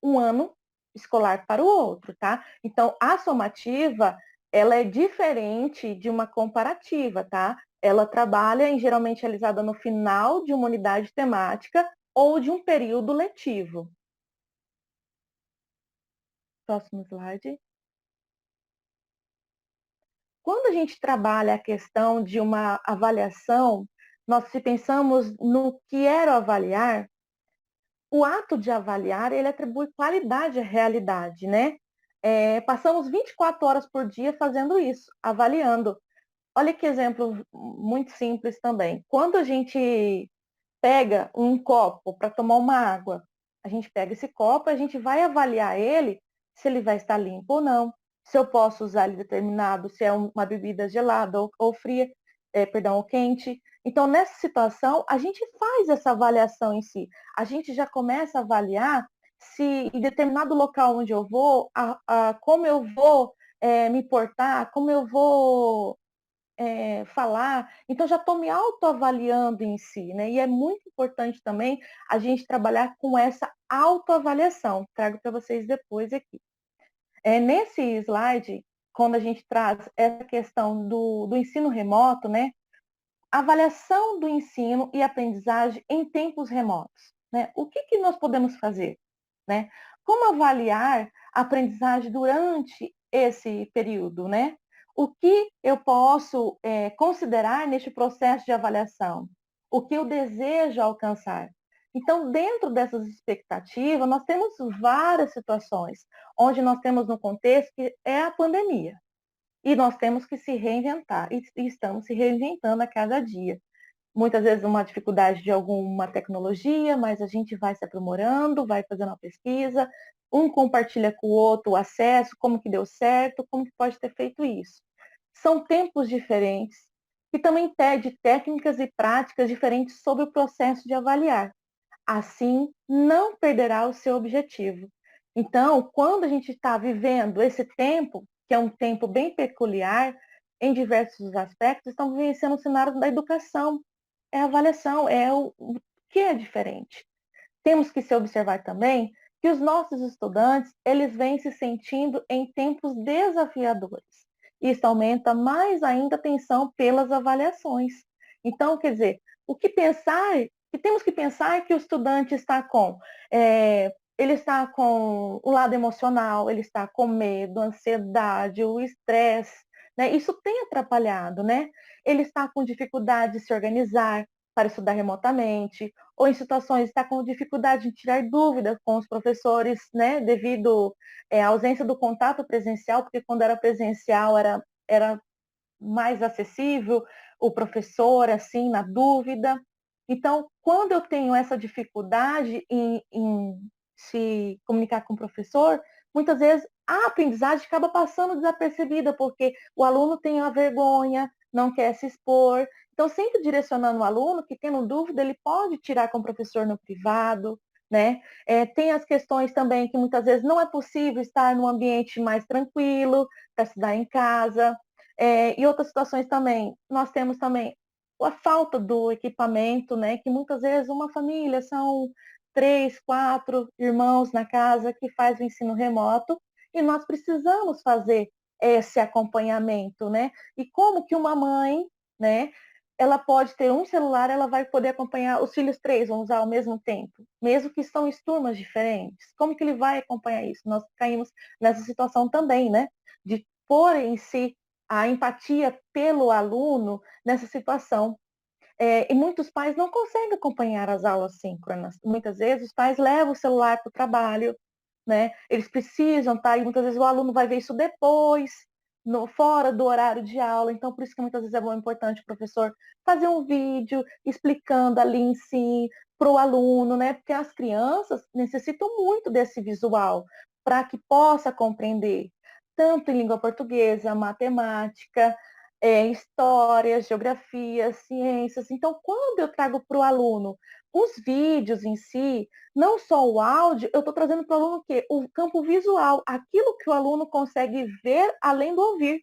um ano escolar para o outro, tá? Então, a somativa, ela é diferente de uma comparativa, tá? Ela trabalha em geralmente realizada no final de uma unidade temática ou de um período letivo. Próximo slide. Quando a gente trabalha a questão de uma avaliação, nós se pensamos no que era avaliar, o ato de avaliar, ele atribui qualidade à realidade, né? Passamos 24 horas por dia fazendo isso, avaliando. Olha que exemplo muito simples também. Quando a gente pega um copo para tomar uma água, a gente pega esse copo e a gente vai avaliar ele se ele vai estar limpo ou não, se eu posso usar ele determinado, se é uma bebida gelada ou fria, ou quente. Então, nessa situação, a gente faz essa avaliação em si. A gente já começa a avaliar se em determinado local onde eu vou, como eu vou me portar, como eu vou falar. Então, já estou me autoavaliando em si, né? E é muito importante também a gente trabalhar com essa autoavaliação. Trago para vocês depois aqui. Nesse slide, quando a gente traz essa questão do ensino remoto, né? Avaliação do ensino e aprendizagem em tempos remotos. Né? O que nós podemos fazer? Né? como avaliar a aprendizagem durante esse período, né? O que eu posso considerar neste processo de avaliação? O que eu desejo alcançar? Então, dentro dessas expectativas, nós temos várias situações, onde nós temos no contexto que é a pandemia. E nós temos que se reinventar, e estamos se reinventando a cada dia. Muitas vezes uma dificuldade de alguma tecnologia, mas a gente vai se aprimorando, vai fazendo uma pesquisa, um compartilha com o outro o acesso, como que deu certo, como que pode ter feito isso. São tempos diferentes e também pede técnicas e práticas diferentes sobre o processo de avaliar. Assim, não perderá o seu objetivo. Então, quando a gente está vivendo esse tempo, que é um tempo bem peculiar, em diversos aspectos, estamos vivenciando o cenário da educação, é a avaliação, é o que é diferente. Temos que se observar também que os nossos estudantes, eles vêm se sentindo em tempos desafiadores. Isso aumenta mais ainda a tensão pelas avaliações. Então, quer dizer, o que pensar, que temos que pensar é que o estudante está ele está com o lado emocional, ele está com medo, ansiedade, o estresse, né? Isso tem atrapalhado, né? Ele está com dificuldade de se organizar para estudar remotamente, ou em situações está com dificuldade de tirar dúvidas com os professores, né, devido à ausência do contato presencial, porque quando era presencial era mais acessível o professor, assim, na dúvida. Então, quando eu tenho essa dificuldade em se comunicar com o professor, muitas vezes a aprendizagem acaba passando desapercebida, porque o aluno tem a vergonha, não quer se expor. Então, sempre direcionando o aluno que, tendo dúvida, ele pode tirar com o professor no privado, né? Tem as questões também que muitas vezes não é possível estar num ambiente mais tranquilo para estudar em casa. E outras situações também, nós temos também a falta do equipamento, né? Que muitas vezes uma família são 3, 4 irmãos na casa que faz o ensino remoto e nós precisamos fazer esse acompanhamento, né? E como que uma mãe, né? Ela pode ter um celular, ela vai poder acompanhar os filhos três, vão usar ao mesmo tempo, mesmo que estão em turmas diferentes. Como que ele vai acompanhar isso? Nós caímos nessa situação também, né? De pôr em si a empatia pelo aluno nessa situação. E muitos pais não conseguem acompanhar as aulas síncronas. Muitas vezes os pais levam o celular para o trabalho, né? Eles precisam, tá? E muitas vezes o aluno vai ver isso depois, fora do horário de aula. Então, por isso que muitas vezes é muito importante o professor fazer um vídeo explicando ali em si para o aluno, né? Porque as crianças necessitam muito desse visual para que possa compreender tanto em língua portuguesa, matemática, história, geografia, ciências. Então, quando eu trago para o aluno os vídeos em si, não só o áudio, eu estou trazendo para o aluno o quê? O campo visual, aquilo que o aluno consegue ver além do ouvir.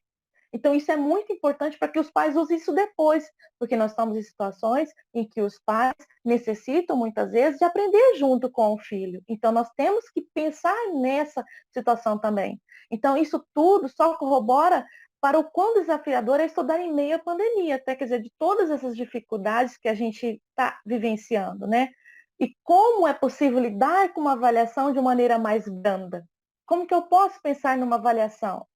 Então, isso é muito importante para que os pais usem isso depois, porque nós estamos em situações em que os pais necessitam, muitas vezes, de aprender junto com o filho. Então, nós temos que pensar nessa situação também. Então, isso tudo só corrobora para o quão desafiador é estudar em meio à pandemia, até, quer dizer, de todas essas dificuldades que a gente está vivenciando, né? E como é possível lidar com uma avaliação de maneira mais branda? Como que eu posso pensar numa avaliação?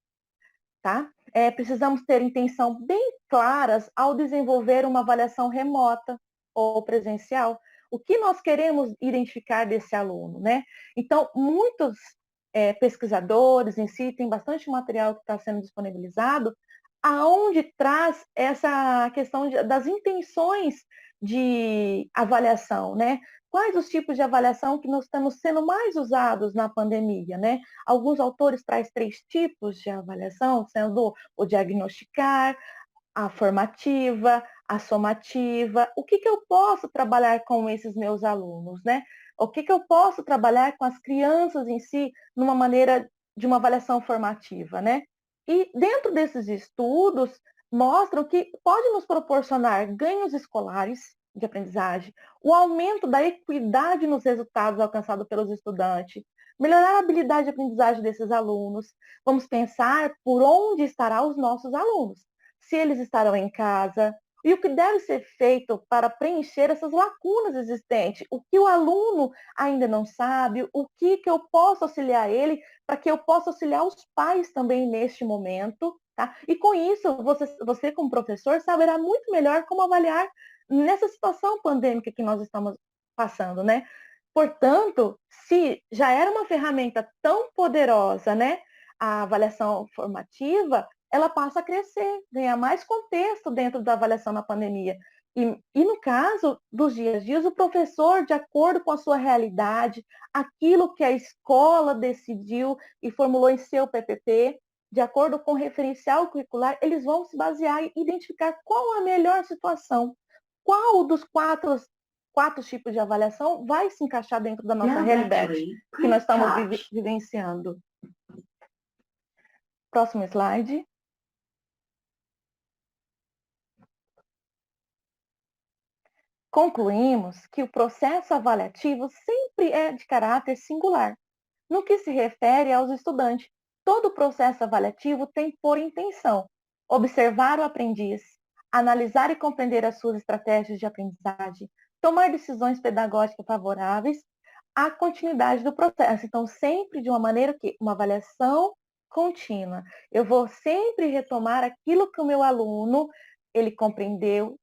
Tá? Precisamos ter intenção bem claras ao desenvolver uma avaliação remota ou presencial. O que nós queremos identificar desse aluno, né? Então, muitos pesquisadores em si, tem bastante material que está sendo disponibilizado, aonde traz essa questão das intenções de avaliação, né? Quais os tipos de avaliação que nós estamos sendo mais usados na pandemia, né? Alguns autores trazem 3 tipos de avaliação, sendo o diagnosticar, a formativa, a somativa. O que eu posso trabalhar com esses meus alunos, né? O que eu posso trabalhar com as crianças em si, numa maneira de uma avaliação formativa, né? E dentro desses estudos, mostram que pode nos proporcionar ganhos escolares de aprendizagem, o aumento da equidade nos resultados alcançados pelos estudantes, melhorar a habilidade de aprendizagem desses alunos. Vamos pensar por onde estarão os nossos alunos. Se eles estarão em casa, e o que deve ser feito para preencher essas lacunas existentes, o que o aluno ainda não sabe, o que eu posso auxiliar ele, para que eu possa auxiliar os pais também neste momento, tá? E com isso, você como professor saberá muito melhor como avaliar nessa situação pandêmica que nós estamos passando, né? Portanto, se já era uma ferramenta tão poderosa, né, a avaliação formativa, ela passa a crescer, ganhar mais contexto dentro da avaliação na pandemia. E no caso dos dias a dias, o professor, de acordo com a sua realidade, aquilo que a escola decidiu e formulou em seu PPP, de acordo com o referencial curricular, eles vão se basear e identificar qual a melhor situação, qual dos quatro tipos de avaliação vai se encaixar dentro da nossa realidade que nós estamos vivenciando. Próximo slide. Concluímos que o processo avaliativo sempre é de caráter singular. No que se refere aos estudantes, todo processo avaliativo tem por intenção observar o aprendiz, analisar e compreender as suas estratégias de aprendizagem, tomar decisões pedagógicas favoráveis à continuidade do processo. Então, sempre de uma maneira que uma avaliação contínua. Eu vou sempre retomar aquilo que o meu aluno ele compreendeu.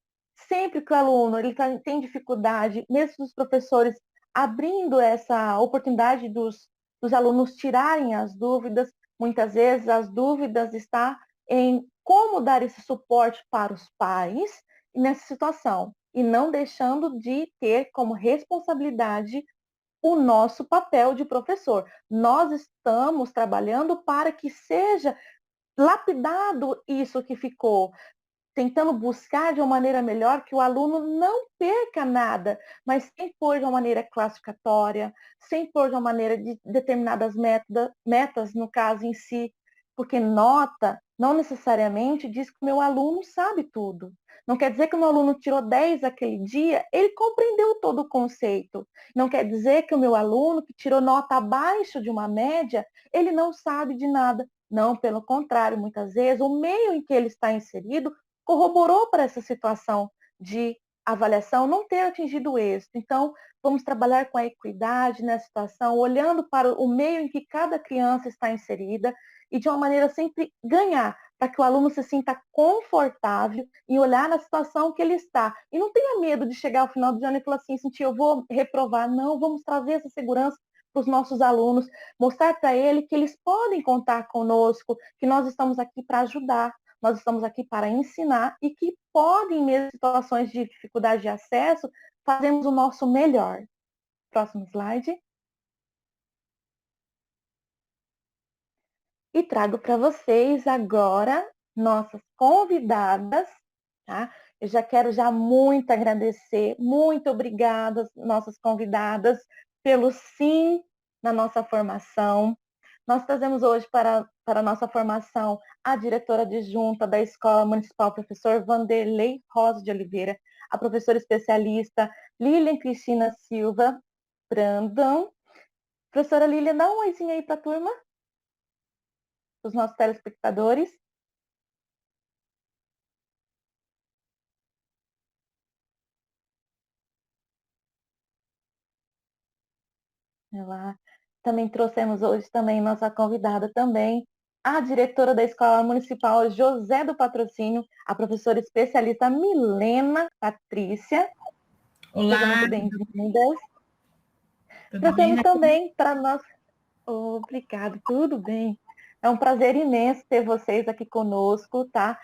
Sempre que o aluno tem dificuldade, mesmo os professores abrindo essa oportunidade dos alunos tirarem as dúvidas, muitas vezes as dúvidas estão em como dar esse suporte para os pais nessa situação e não deixando de ter como responsabilidade o nosso papel de professor. Nós estamos trabalhando para que seja lapidado isso que ficou, tentando buscar de uma maneira melhor que o aluno não perca nada, mas sem pôr de uma maneira classificatória, sem pôr de uma maneira de determinadas metas, no caso em si, porque nota não necessariamente diz que o meu aluno sabe tudo. Não quer dizer que o meu aluno tirou 10 aquele dia, ele compreendeu todo o conceito. Não quer dizer que o meu aluno que tirou nota abaixo de uma média, ele não sabe de nada. Não, pelo contrário, muitas vezes o meio em que ele está inserido corroborou para essa situação de avaliação não ter atingido o êxito. Então, vamos trabalhar com a equidade nessa situação, olhando para o meio em que cada criança está inserida e de uma maneira sempre ganhar, para que o aluno se sinta confortável em olhar na situação que ele está. E não tenha medo de chegar ao final do ano e falar assim, sentir, eu vou reprovar. Não, vamos trazer essa segurança para os nossos alunos, mostrar para ele que eles podem contar conosco, que nós estamos aqui para ajudar, nós estamos aqui para ensinar e que podem, mesmo em situações de dificuldade de acesso, fazermos o nosso melhor. Próximo slide. E trago para vocês agora nossas convidadas, tá? Eu já quero muito agradecer, muito obrigada, nossas convidadas, pelo sim na nossa formação. Nós trazemos hoje para a nossa formação a diretora adjunta da Escola Municipal, professor Vanderlei Rosa de Oliveira, a professora especialista Lilian Cristina Silva Brandão. Professora Lilian, dá um oizinho aí para a turma, para os nossos telespectadores. Ela, também trouxemos hoje também nossa convidada também, a diretora da Escola Municipal José do Patrocínio, a professora especialista Milena Patrícia. Olá. Sejam muito bem-vindas. Trouxemos também para nós. Obrigada, tudo bem. É um prazer imenso ter vocês aqui conosco, tá?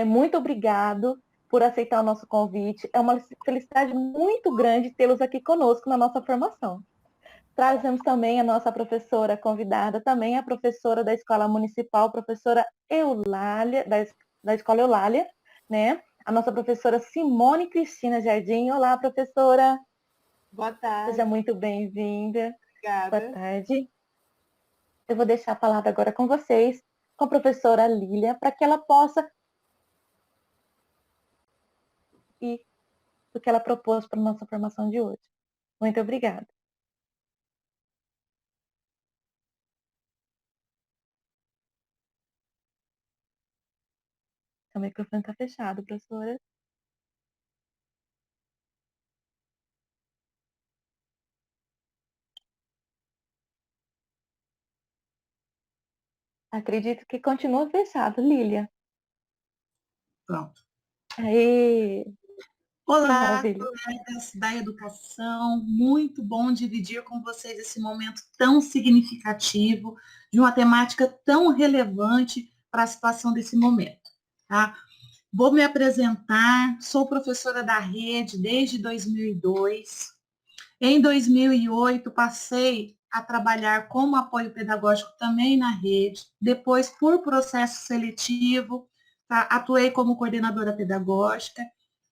Muito obrigado por aceitar o nosso convite. É uma felicidade muito grande tê-los aqui conosco na nossa formação. Trazemos também a nossa professora convidada, também a professora da Escola Municipal, professora Eulália, da Escola Eulália, né? A nossa professora Simone Cristina Jardim. Olá, professora. Boa tarde. Seja muito bem-vinda. Obrigada. Boa tarde. Eu vou deixar a palavra agora com vocês, com a professora Lília, para que ela possa ir do que ela propôs para a nossa formação de hoje. Muito obrigada. O microfone está fechado, professora. Acredito que continua fechado, Lília. Pronto. Aí, Olá, maravilha. colegas da educação. Muito bom dividir com vocês esse momento tão significativo, de uma temática tão relevante para a situação desse momento, tá? Vou me apresentar, sou professora da rede desde 2002. Em 2008, passei a trabalhar como apoio pedagógico também na rede. Depois, por processo seletivo, tá, atuei como coordenadora pedagógica.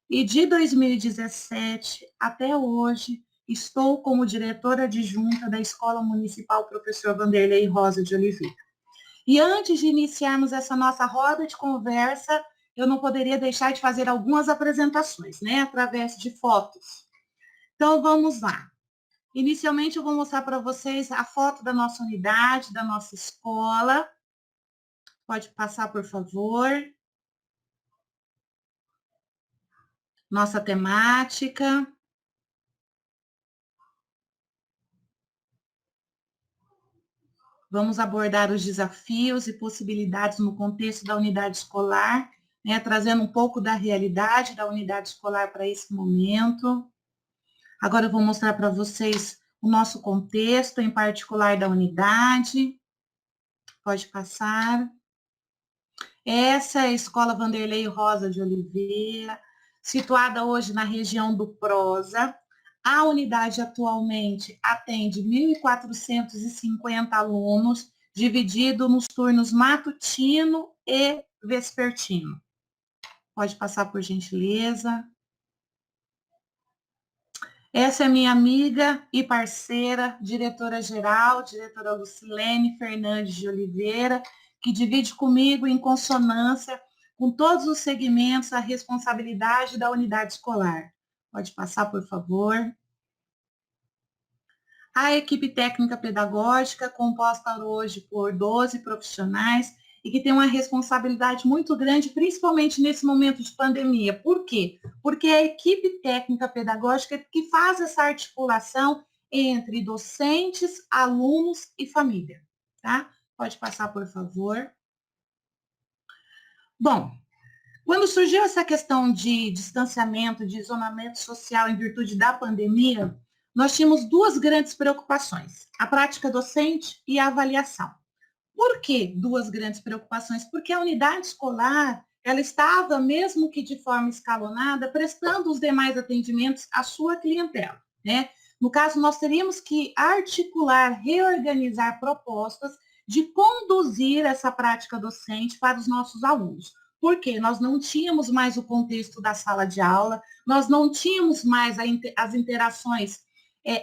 E de 2017 até hoje, estou como diretora adjunta da Escola Municipal Professor Vanderlei Rosa de Oliveira. E antes de iniciarmos essa nossa roda de conversa, eu não poderia deixar de fazer algumas apresentações, né, através de fotos. Então, vamos lá. Inicialmente, eu vou mostrar para vocês a foto da nossa unidade, da nossa escola. Pode passar, por favor. Nossa temática. Vamos abordar os desafios e possibilidades no contexto da unidade escolar, né, trazendo um pouco da realidade da unidade escolar para esse momento. Agora eu vou mostrar para vocês o nosso contexto, em particular da unidade. Pode passar. Essa é a Escola Vanderlei Rosa de Oliveira, situada hoje na região do Prosa. A unidade atualmente atende 1.450 alunos, dividido nos turnos matutino e vespertino. Pode passar, por gentileza. Essa é minha amiga e parceira, diretora-geral, diretora Lucilene Fernandes de Oliveira, que divide comigo em consonância com todos os segmentos a responsabilidade da unidade escolar. Pode passar, por favor. A equipe técnica pedagógica, composta hoje por 12 profissionais, e que tem uma responsabilidade muito grande, principalmente nesse momento de pandemia. Por quê? Porque é a equipe técnica pedagógica que faz essa articulação entre docentes, alunos e família. Tá? Pode passar, por favor. Bom, quando surgiu essa questão de distanciamento, de isolamento social em virtude da pandemia, nós tínhamos duas grandes preocupações, a prática docente e a avaliação. Por que duas grandes preocupações? Porque a unidade escolar, ela estava, mesmo que de forma escalonada, prestando os demais atendimentos à sua clientela, né? No caso, nós teríamos que articular, reorganizar propostas de conduzir essa prática docente para os nossos alunos. Porque nós não tínhamos mais o contexto da sala de aula, nós não tínhamos mais as interações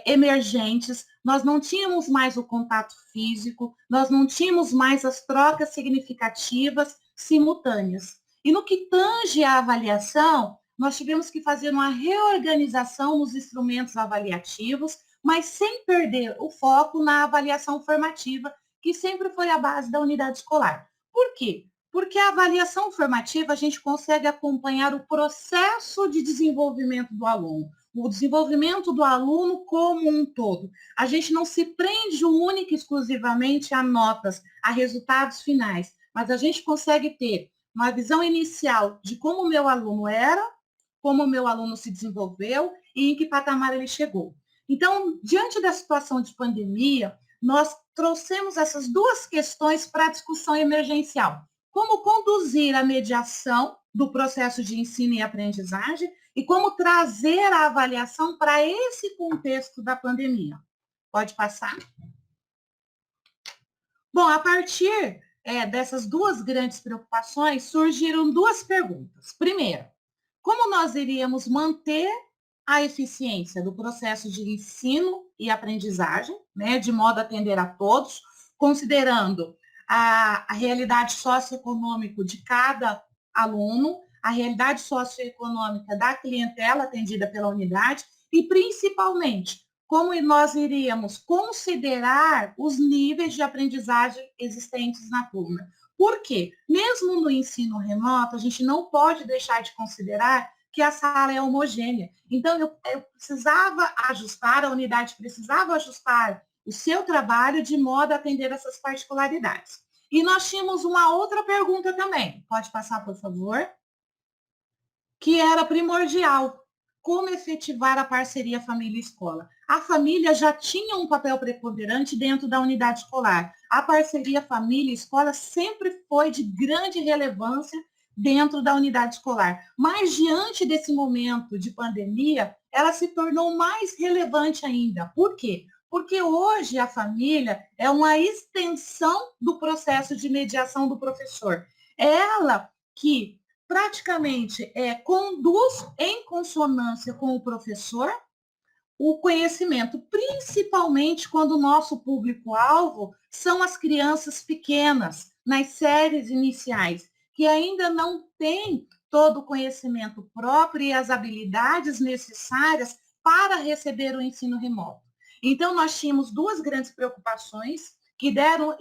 emergentes, nós não tínhamos mais o contato físico, nós não tínhamos mais as trocas significativas simultâneas. E no que tange à avaliação, nós tivemos que fazer uma reorganização nos instrumentos avaliativos, mas sem perder o foco na avaliação formativa, que sempre foi a base da unidade escolar. Por quê? Porque a avaliação formativa a gente consegue acompanhar o processo de desenvolvimento do aluno, o desenvolvimento do aluno como um todo. A gente não se prende única e exclusivamente a notas, a resultados finais, mas a gente consegue ter uma visão inicial de como o meu aluno era, como o meu aluno se desenvolveu e em que patamar ele chegou. Então, diante da situação de pandemia, nós trouxemos essas duas questões para a discussão emergencial. Como conduzir a mediação do processo de ensino e aprendizagem e como trazer a avaliação para esse contexto da pandemia. Pode passar? Bom, a partir dessas duas grandes preocupações, surgiram duas perguntas. Primeiro, como nós iríamos manter a eficiência do processo de ensino e aprendizagem, né, de modo a atender a todos, considerando a realidade socioeconômica de cada aluno, a realidade socioeconômica da clientela atendida pela unidade e, principalmente, como nós iríamos considerar os níveis de aprendizagem existentes na turma. Por quê? Mesmo no ensino remoto, a gente não pode deixar de considerar que a sala é homogênea. Então, eu precisava ajustar, a unidade precisava ajustar o seu trabalho de modo a atender essas particularidades. E nós tínhamos uma outra pergunta também. Pode passar, por favor? Que era primordial. Como efetivar a parceria família-escola? A família já tinha um papel preponderante dentro da unidade escolar. A parceria família-escola sempre foi de grande relevância dentro da unidade escolar. Mas, diante desse momento de pandemia, ela se tornou mais relevante ainda. Por quê? Porque hoje a família é uma extensão do processo de mediação do professor. Ela que praticamente conduz em consonância com o professor o conhecimento, principalmente quando o nosso público-alvo são as crianças pequenas, nas séries iniciais, que ainda não têm todo o conhecimento próprio e as habilidades necessárias para receber o ensino remoto. Então, nós tínhamos duas grandes preocupações que deram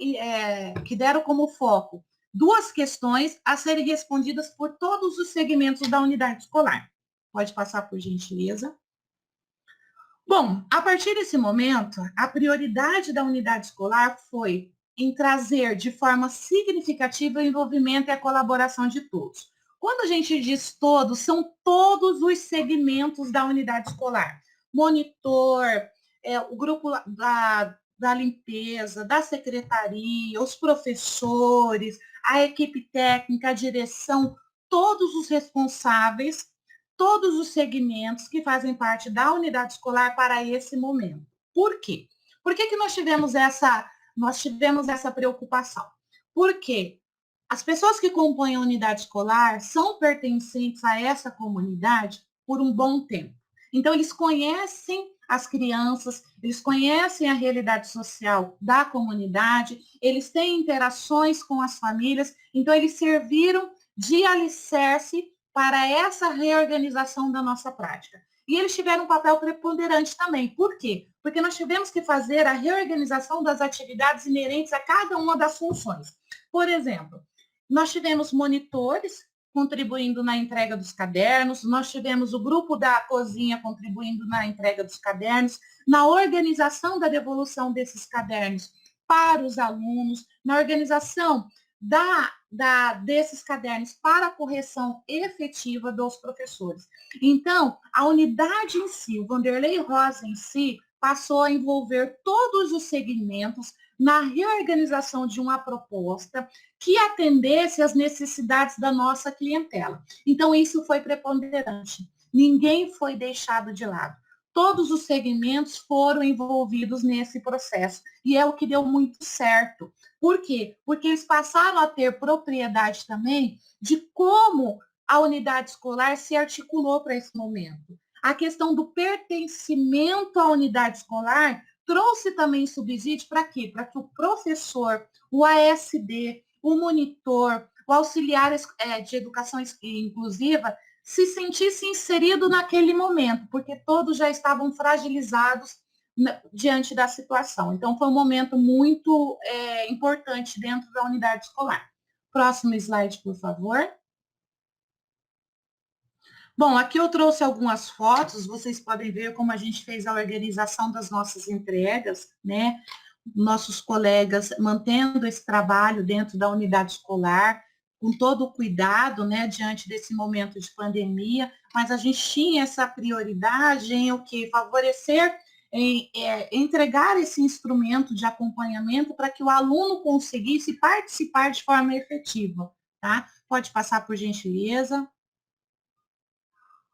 como foco duas questões a serem respondidas por todos os segmentos da unidade escolar. Pode passar, por gentileza. Bom, a partir desse momento, a prioridade da unidade escolar foi em trazer de forma significativa o envolvimento e a colaboração de todos. Quando a gente diz todos, são todos os segmentos da unidade escolar. Monitor, o grupo da limpeza, da secretaria, os professores, a equipe técnica, a direção, todos os responsáveis, todos os segmentos que fazem parte da unidade escolar para esse momento. Por quê? Por que nós tivemos essa preocupação? Porque as pessoas que compõem a unidade escolar são pertencentes a essa comunidade por um bom tempo. Então, eles conhecem as crianças, eles conhecem a realidade social da comunidade, eles têm interações com as famílias, então eles serviram de alicerce para essa reorganização da nossa prática. E eles tiveram um papel preponderante também. Por quê? Porque nós tivemos que fazer a reorganização das atividades inerentes a cada uma das funções. Por exemplo, nós tivemos monitores contribuindo na entrega dos cadernos, nós tivemos o grupo da cozinha contribuindo na entrega dos cadernos, na organização da devolução desses cadernos para os alunos, na organização desses cadernos para a correção efetiva dos professores. Então, a unidade em si, o Vanderlei Rosa em si, passou a envolver todos os segmentos na reorganização de uma proposta que atendesse às necessidades da nossa clientela. Então, isso foi preponderante. Ninguém foi deixado de lado. Todos os segmentos foram envolvidos nesse processo. E é o que deu muito certo. Por quê? Porque eles passaram a ter propriedade também de como a unidade escolar se articulou para esse momento. A questão do pertencimento à unidade escolar trouxe também subsídio para quê? Para que o professor, o ASD, o monitor, o auxiliar de educação inclusiva se sentisse inserido naquele momento, porque todos já estavam fragilizados diante da situação. Então, foi um momento muito importante dentro da unidade escolar. Próximo slide, por favor. Bom, aqui eu trouxe algumas fotos, vocês podem ver como a gente fez a organização das nossas entregas, né? Nossos colegas mantendo esse trabalho dentro da unidade escolar, com todo o cuidado, né, diante desse momento de pandemia, mas a gente tinha essa prioridade em o que? Favorecer, entregar esse instrumento de acompanhamento para que o aluno conseguisse participar de forma efetiva, tá? Pode passar, por gentileza.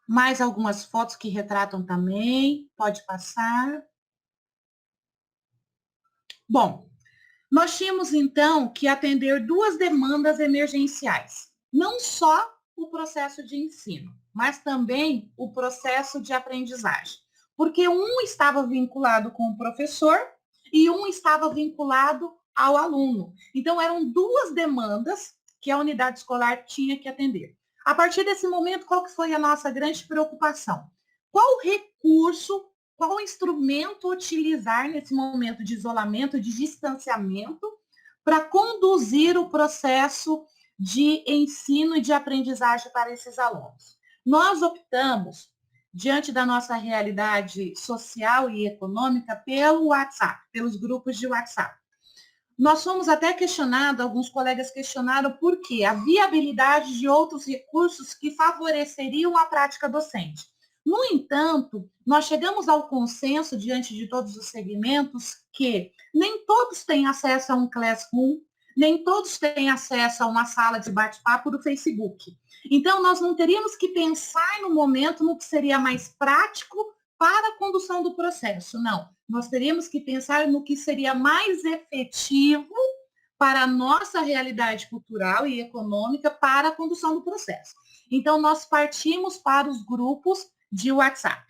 Mais algumas fotos que retratam também, pode passar. Bom, nós tínhamos, então, que atender duas demandas emergenciais. Não só o processo de ensino, mas também o processo de aprendizagem. Porque um estava vinculado com o professor e um estava vinculado ao aluno. Então, eram duas demandas que a unidade escolar tinha que atender. A partir desse momento, qual que foi a nossa grande preocupação? Qual recurso, qual instrumento utilizar nesse momento de isolamento, de distanciamento, para conduzir o processo de ensino e de aprendizagem para esses alunos? Nós optamos, diante da nossa realidade social e econômica, pelo WhatsApp, pelos grupos de WhatsApp. Nós fomos até questionados, alguns colegas questionaram por quê? A viabilidade de outros recursos que favoreceriam a prática docente. No entanto, nós chegamos ao consenso, diante de todos os segmentos, que nem todos têm acesso a um Classroom, nem todos têm acesso a uma sala de bate-papo do Facebook. Então, nós não teríamos que pensar no momento no que seria mais prático para a condução do processo, não. Nós teríamos que pensar no que seria mais efetivo para a nossa realidade cultural e econômica para a condução do processo. Então, nós partimos para os grupos de WhatsApp.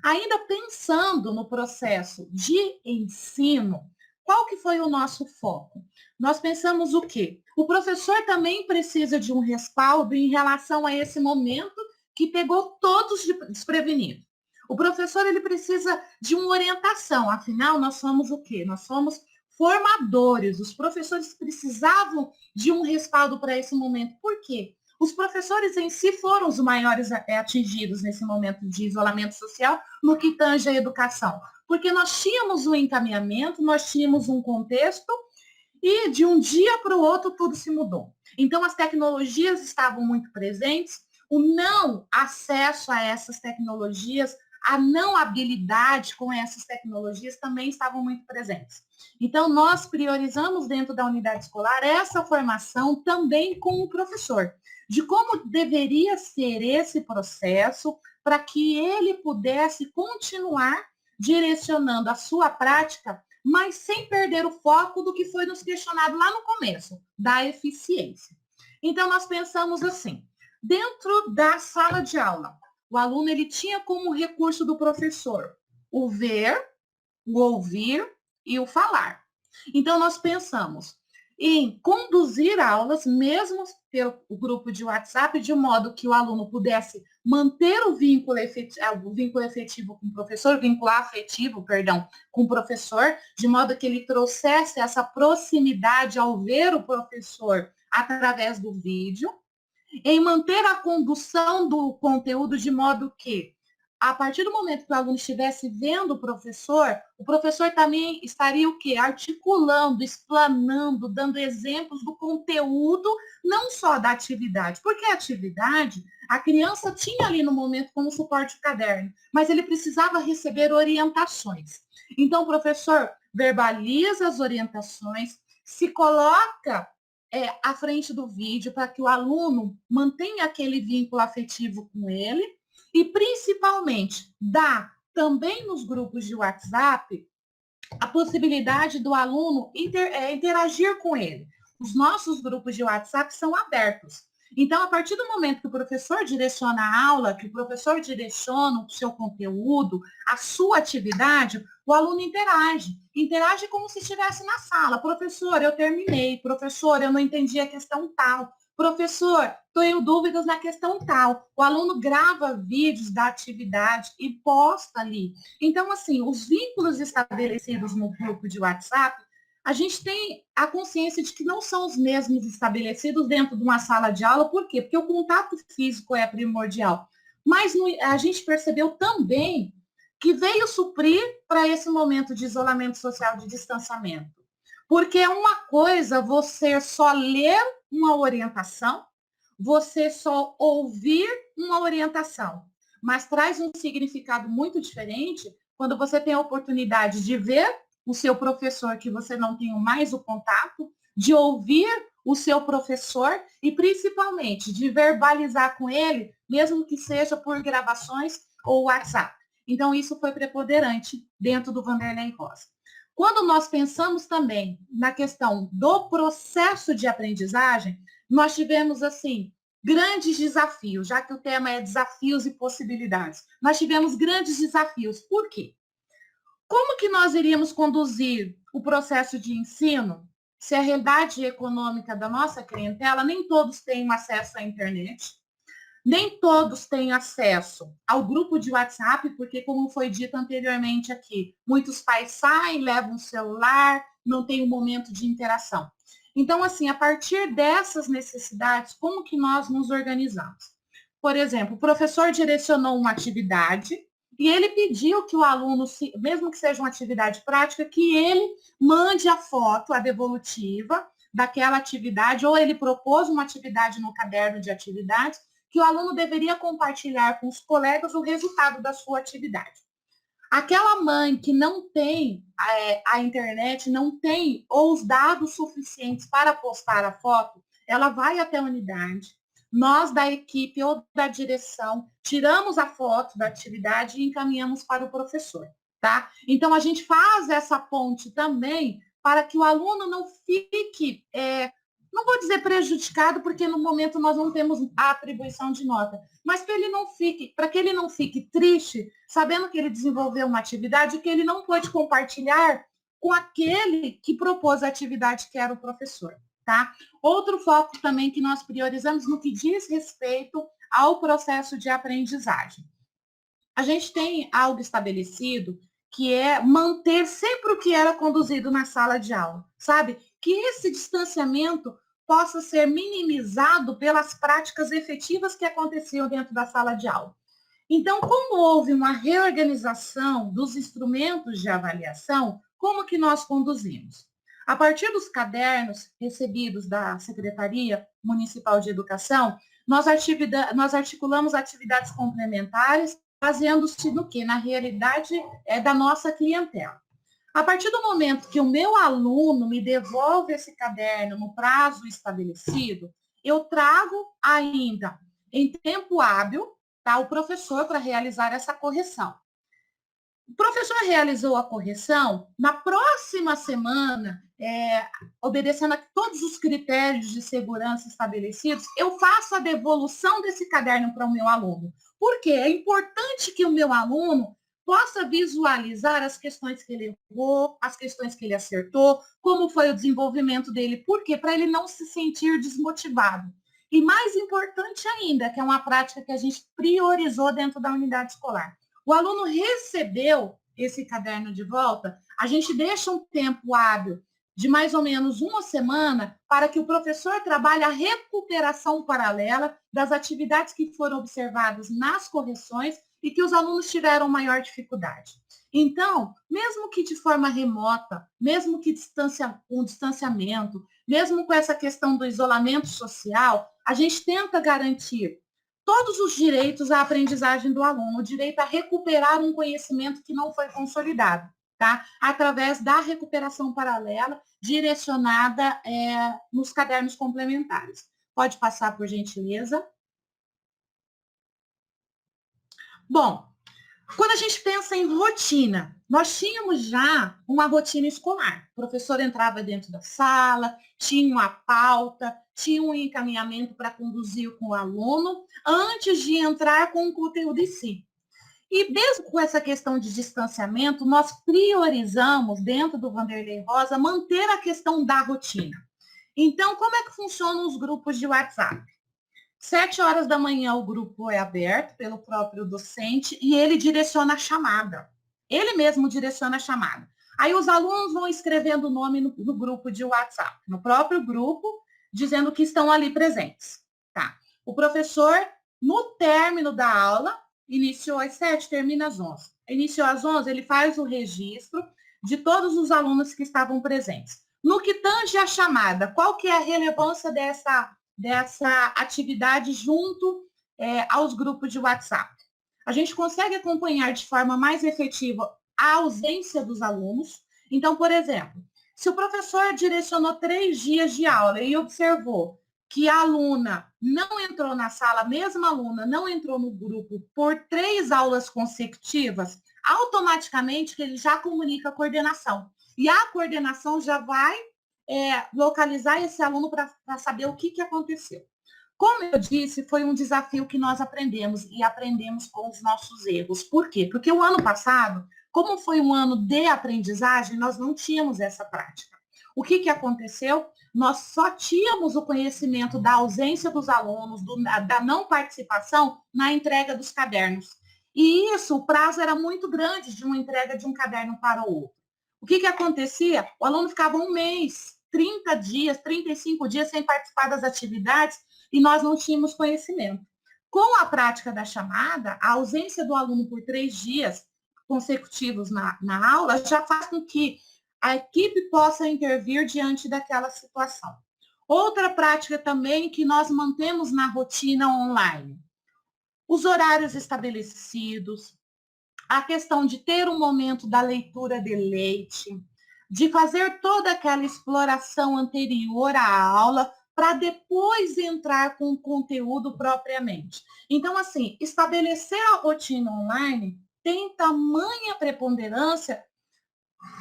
Ainda pensando no processo de ensino, qual que foi o nosso foco? Nós pensamos o quê? O professor também precisa de um respaldo em relação a esse momento que pegou todos desprevenidos. O professor, ele precisa de uma orientação, afinal, nós somos o quê? Nós somos formadores. Os professores precisavam de um respaldo para esse momento. Por quê? Os professores em si foram os maiores atingidos nesse momento de isolamento social no que tange à educação. Porque nós tínhamos um encaminhamento, nós tínhamos um contexto e de um dia para o outro tudo se mudou. Então, as tecnologias estavam muito presentes, o não acesso a essas tecnologias, a não habilidade com essas tecnologias também estavam muito presentes. Então, nós priorizamos dentro da unidade escolar essa formação também com o professor, de como deveria ser esse processo para que ele pudesse continuar direcionando a sua prática, mas sem perder o foco do que foi nos questionado lá no começo, da eficiência. Então, nós pensamos assim, dentro da sala de aula, o aluno ele tinha como recurso do professor o ver, o ouvir e o falar. Então, nós pensamos em conduzir aulas, mesmo pelo grupo de WhatsApp, de modo que o aluno pudesse manter o vínculo efetivo com o professor, vínculo afetivo, perdão, com o professor, de modo que ele trouxesse essa proximidade ao ver o professor através do vídeo, em manter a condução do conteúdo de modo que, a partir do momento que o aluno estivesse vendo o professor também estaria o quê? Articulando, explanando, dando exemplos do conteúdo, não só da atividade. Porque a atividade, a criança tinha ali no momento como suporte o caderno, mas ele precisava receber orientações. Então, o professor verbaliza as orientações, se coloca à frente do vídeo para que o aluno mantenha aquele vínculo afetivo com ele e, principalmente, dá também nos grupos de WhatsApp a possibilidade do aluno interagir com ele. Os nossos grupos de WhatsApp são abertos. Então, a partir do momento que o professor direciona a aula, que o professor direciona o seu conteúdo, a sua atividade, o aluno interage. Interage como se estivesse na sala. Professor, eu terminei. Professor, eu não entendi a questão tal. Professor, tenho dúvidas na questão tal. O aluno grava vídeos da atividade e posta ali. Então, assim, os vínculos estabelecidos no grupo de WhatsApp, a gente tem a consciência de que não são os mesmos estabelecidos dentro de uma sala de aula. Por quê? Porque o contato físico é primordial. Mas a gente percebeu também que veio suprir para esse momento de isolamento social, de distanciamento. Porque é uma coisa você só ler uma orientação, você só ouvir uma orientação, mas traz um significado muito diferente quando você tem a oportunidade de ver o seu professor, que você não tem mais o contato, de ouvir o seu professor e, principalmente, de verbalizar com ele, mesmo que seja por gravações ou WhatsApp. Então, isso foi preponderante dentro do Vanderlei Rosa. Quando nós pensamos também na questão do processo de aprendizagem, nós tivemos, assim, grandes desafios, já que o tema é desafios e possibilidades. Nós tivemos grandes desafios. Por quê? Como que nós iríamos conduzir o processo de ensino se a realidade econômica da nossa clientela, nem todos têm acesso à internet, nem todos têm acesso ao grupo de WhatsApp, porque, como foi dito anteriormente aqui, muitos pais saem, levam o celular, não tem um momento de interação. Então, assim, a partir dessas necessidades, como que nós nos organizamos? Por exemplo, o professor direcionou uma atividade e ele pediu que o aluno, mesmo que seja uma atividade prática, que ele mande a foto, a devolutiva, daquela atividade, ou ele propôs uma atividade no caderno de atividades, que o aluno deveria compartilhar com os colegas o resultado da sua atividade. Aquela mãe que não tem a internet, não tem ou os dados suficientes para postar a foto, ela vai até a unidade, nós da equipe ou da direção tiramos a foto da atividade e encaminhamos para o professor, tá? Então, a gente faz essa ponte também para que o aluno não fique, não vou dizer prejudicado, porque no momento nós não temos a atribuição de nota, mas para que ele não fique triste, sabendo que ele desenvolveu uma atividade que ele não pôde compartilhar com aquele que propôs a atividade, que era o professor, tá? Outro foco também que nós priorizamos no que diz respeito ao processo de aprendizagem. A gente tem algo estabelecido que é manter sempre o que era conduzido na sala de aula, sabe? Que esse distanciamento possa ser minimizado pelas práticas efetivas que aconteciam dentro da sala de aula. Então, como houve uma reorganização dos instrumentos de avaliação, como que nós conduzimos? A partir dos cadernos recebidos da Secretaria Municipal de Educação, nós articulamos atividades complementares, baseando-se no quê? Na realidade da nossa clientela. A partir do momento que o meu aluno me devolve esse caderno no prazo estabelecido, eu trago ainda em tempo hábil, tá, o professor para realizar essa correção. O professor realizou a correção, na próxima semana, obedecendo a todos os critérios de segurança estabelecidos, eu faço a devolução desse caderno para o meu aluno. Por quê? É importante que o meu aluno possa visualizar as questões que ele errou, as questões que ele acertou, como foi o desenvolvimento dele. Por quê? Para ele não se sentir desmotivado. E mais importante ainda, que é uma prática que a gente priorizou dentro da unidade escolar. O aluno recebeu esse caderno de volta, a gente deixa um tempo hábil de mais ou menos uma semana para que o professor trabalhe a recuperação paralela das atividades que foram observadas nas correções e que os alunos tiveram maior dificuldade. Então, mesmo que de forma remota, mesmo que com distanciamento, mesmo com essa questão do isolamento social, a gente tenta garantir todos os direitos à aprendizagem do aluno, o direito a recuperar um conhecimento que não foi consolidado, tá? Através da recuperação paralela direcionada nos cadernos complementares. Pode passar, por gentileza. Bom, quando a gente pensa em rotina, nós tínhamos já uma rotina escolar. O professor entrava dentro da sala, tinha uma pauta, tinha um encaminhamento para conduzir com o aluno, antes de entrar com o conteúdo em si. E mesmo com essa questão de distanciamento, nós priorizamos, dentro do Vanderlei Rosa, manter a questão da rotina. Então, como é que funcionam os grupos de WhatsApp? 7 horas da manhã o grupo é aberto pelo próprio docente e ele direciona a chamada. Ele mesmo direciona a chamada. Aí os alunos vão escrevendo o nome no grupo de WhatsApp, no próprio grupo, dizendo que estão ali presentes. Tá? O professor, no término da aula, iniciou às 7, termina às 11. Iniciou às 11, ele faz o registro de todos os alunos que estavam presentes. No que tange a chamada, qual que é a relevância dessa atividade junto aos grupos de WhatsApp? A gente consegue acompanhar de forma mais efetiva a ausência dos alunos. Então, por exemplo, se o professor direcionou 3 dias de aula e observou que a aluna não entrou na sala, a mesma aluna não entrou no grupo por 3 aulas consecutivas, automaticamente ele já comunica a coordenação. E a coordenação já vai localizar esse aluno para saber o que aconteceu. Como eu disse, foi um desafio que nós aprendemos e aprendemos com os nossos erros. Por quê? Porque o ano passado, como foi um ano de aprendizagem, nós não tínhamos essa prática. O que aconteceu? Nós só tínhamos o conhecimento da ausência dos alunos, da não participação na entrega dos cadernos. E isso, o prazo era muito grande de uma entrega de um caderno para o outro. O que acontecia? O aluno ficava 1 mês, 30 dias, 35 dias sem participar das atividades e nós não tínhamos conhecimento. Com a prática da chamada, a ausência do aluno por 3 dias consecutivos na aula já faz com que a equipe possa intervir diante daquela situação. Outra prática também que nós mantemos na rotina online, os horários estabelecidos, a questão de ter um momento da leitura de leite, de fazer toda aquela exploração anterior à aula para depois entrar com o conteúdo propriamente. Então, assim, estabelecer a rotina online tem tamanha preponderância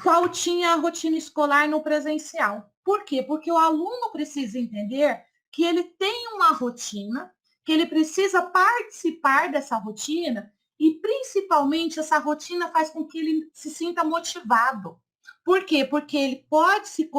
qual tinha a rotina escolar no presencial. Por quê? Porque o aluno precisa entender que ele tem uma rotina, que ele precisa participar dessa rotina e, principalmente, essa rotina faz com que ele se sinta motivado. Por quê? Porque ele pode se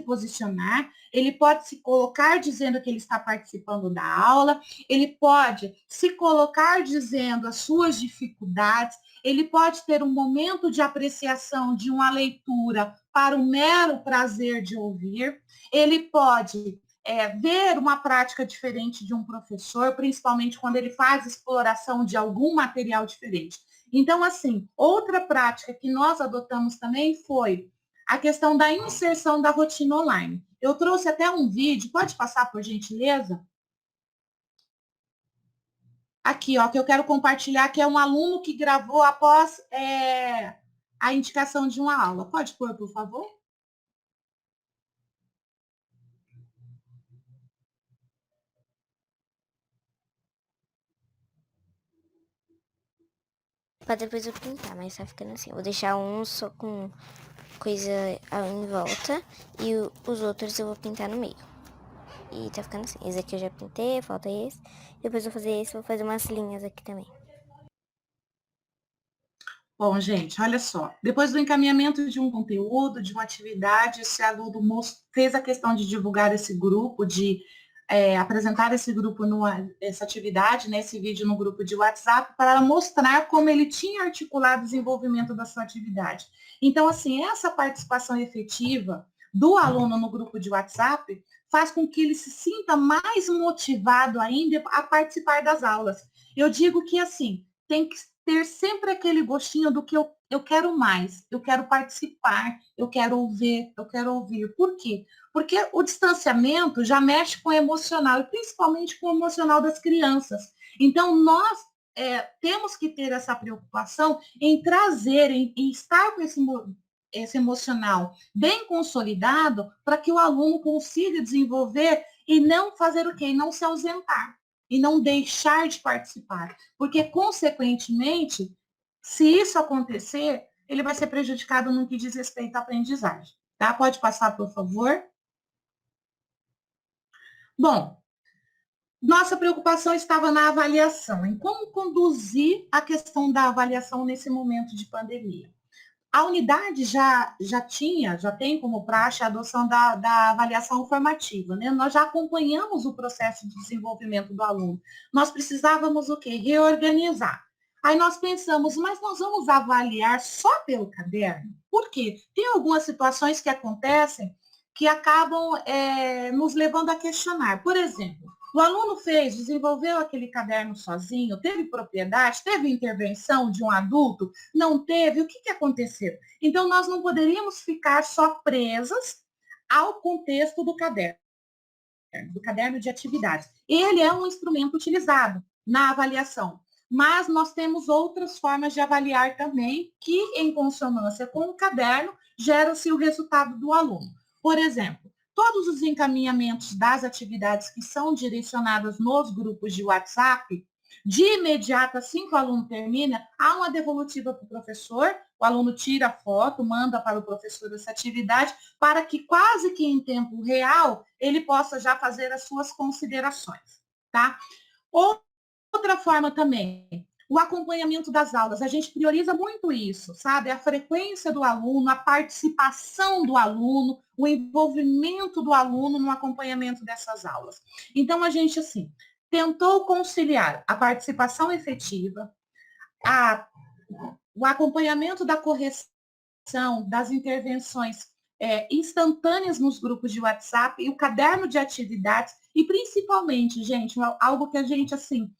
posicionar, ele pode se colocar dizendo que ele está participando da aula, ele pode se colocar dizendo as suas dificuldades, ele pode ter um momento de apreciação de uma leitura para o mero prazer de ouvir, ele pode ver uma prática diferente de um professor, principalmente quando ele faz exploração de algum material diferente. Então, assim, outra prática que nós adotamos também foi a questão da inserção da rotina online. Eu trouxe até um vídeo, pode passar, por gentileza? Aqui, ó, que eu quero compartilhar, que é um aluno que gravou após a indicação de uma aula. Pode pôr, por favor? Pra depois eu pintar, mas tá ficando assim. Vou deixar um só com coisa em volta e os outros eu vou pintar no meio. E tá ficando assim. Esse aqui eu já pintei, falta esse. Depois eu vou fazer esse, vou fazer umas linhas aqui também. Bom, gente, olha só. Depois do encaminhamento de um conteúdo, de uma atividade, esse aluno fez a questão de divulgar esse grupo, de apresentar esse grupo, essa atividade, né, esse vídeo no grupo de WhatsApp, para mostrar como ele tinha articulado o desenvolvimento da sua atividade. Então, assim, essa participação efetiva do aluno no grupo de WhatsApp faz com que ele se sinta mais motivado ainda a participar das aulas. Eu digo que, assim, tem que ter sempre aquele gostinho do que eu quero mais, eu quero participar, eu quero ouvir, eu quero ouvir. Por quê? Porque o distanciamento já mexe com o emocional, e principalmente com o emocional das crianças. Então, nós temos que ter essa preocupação em trazer, em estar com esse emocional bem consolidado, para que o aluno consiga desenvolver e não fazer o quê? E não se ausentar e não deixar de participar. Porque, consequentemente, se isso acontecer, ele vai ser prejudicado no que diz respeito à aprendizagem. Tá? Pode passar, por favor? Bom, nossa preocupação estava na avaliação, em como conduzir a questão da avaliação nesse momento de pandemia. A unidade já tem como praxe a adoção da avaliação formativa, né? Nós já acompanhamos o processo de desenvolvimento do aluno. Nós precisávamos o quê? Reorganizar. Aí nós pensamos, mas nós vamos avaliar só pelo caderno? Por quê? Tem algumas situações que acontecem que acabam nos levando a questionar. Por exemplo, o aluno desenvolveu aquele caderno sozinho, teve propriedade, teve intervenção de um adulto, não teve, o que aconteceu? Então, nós não poderíamos ficar só presas ao contexto do caderno de atividades. Ele é um instrumento utilizado na avaliação, mas nós temos outras formas de avaliar também, que, em consonância com o caderno, gera-se o resultado do aluno. Por exemplo, todos os encaminhamentos das atividades que são direcionadas nos grupos de WhatsApp, de imediato, assim que o aluno termina, há uma devolutiva para o professor, o aluno tira a foto, manda para o professor essa atividade, para que quase que em tempo real ele possa já fazer as suas considerações, tá? Outra forma também, o acompanhamento das aulas, a gente prioriza muito isso, sabe? A frequência do aluno, a participação do aluno, o envolvimento do aluno no acompanhamento dessas aulas. Então, a gente, assim, tentou conciliar a participação efetiva, o acompanhamento da correção, das intervenções instantâneas nos grupos de WhatsApp e o caderno de atividades, e principalmente, gente, algo que a gente, assim,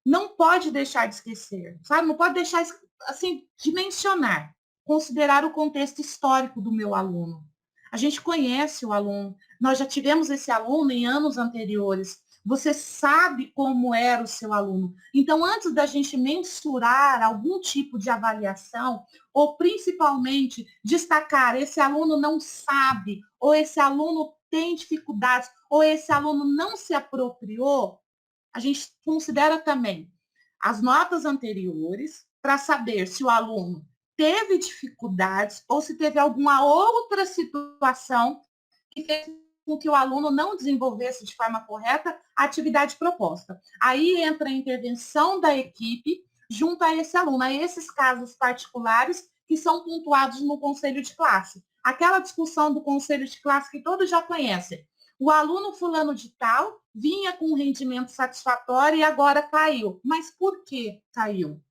não pode deixar de esquecer, sabe? Não pode deixar, assim, de mencionar, considerar o contexto histórico do meu aluno. A gente conhece o aluno, nós já tivemos esse aluno em anos anteriores, você sabe como era o seu aluno. Então, antes da gente mensurar algum tipo de avaliação, ou principalmente destacar esse aluno não sabe, ou esse aluno tem dificuldades, ou esse aluno não se apropriou, a gente considera também as notas anteriores para saber se o aluno teve dificuldades ou se teve alguma outra situação que fez com que o aluno não desenvolvesse de forma correta a atividade proposta. Aí entra a intervenção da equipe junto a esse aluno, a esses casos particulares que são pontuados no conselho de classe. Aquela discussão do conselho de classe que todos já conhecem. O aluno fulano de tal vinha com um rendimento satisfatório e agora caiu. Mas por que caiu?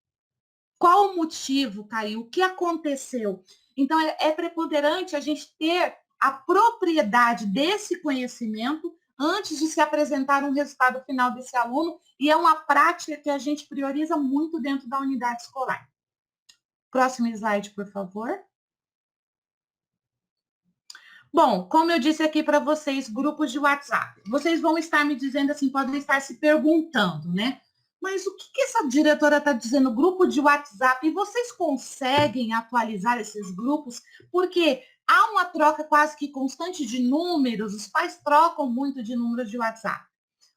Qual o motivo caiu? O que aconteceu? Então, é preponderante a gente ter a propriedade desse conhecimento antes de se apresentar um resultado final desse aluno, e é uma prática que a gente prioriza muito dentro da unidade escolar. Próximo slide, por favor. Bom, como eu disse aqui para vocês, grupos de WhatsApp. Vocês vão estar me dizendo assim, podem estar se perguntando, né? Mas o que essa diretora está dizendo, grupo de WhatsApp? E vocês conseguem atualizar esses grupos? Porque há uma troca quase que constante de números, os pais trocam muito de números de WhatsApp.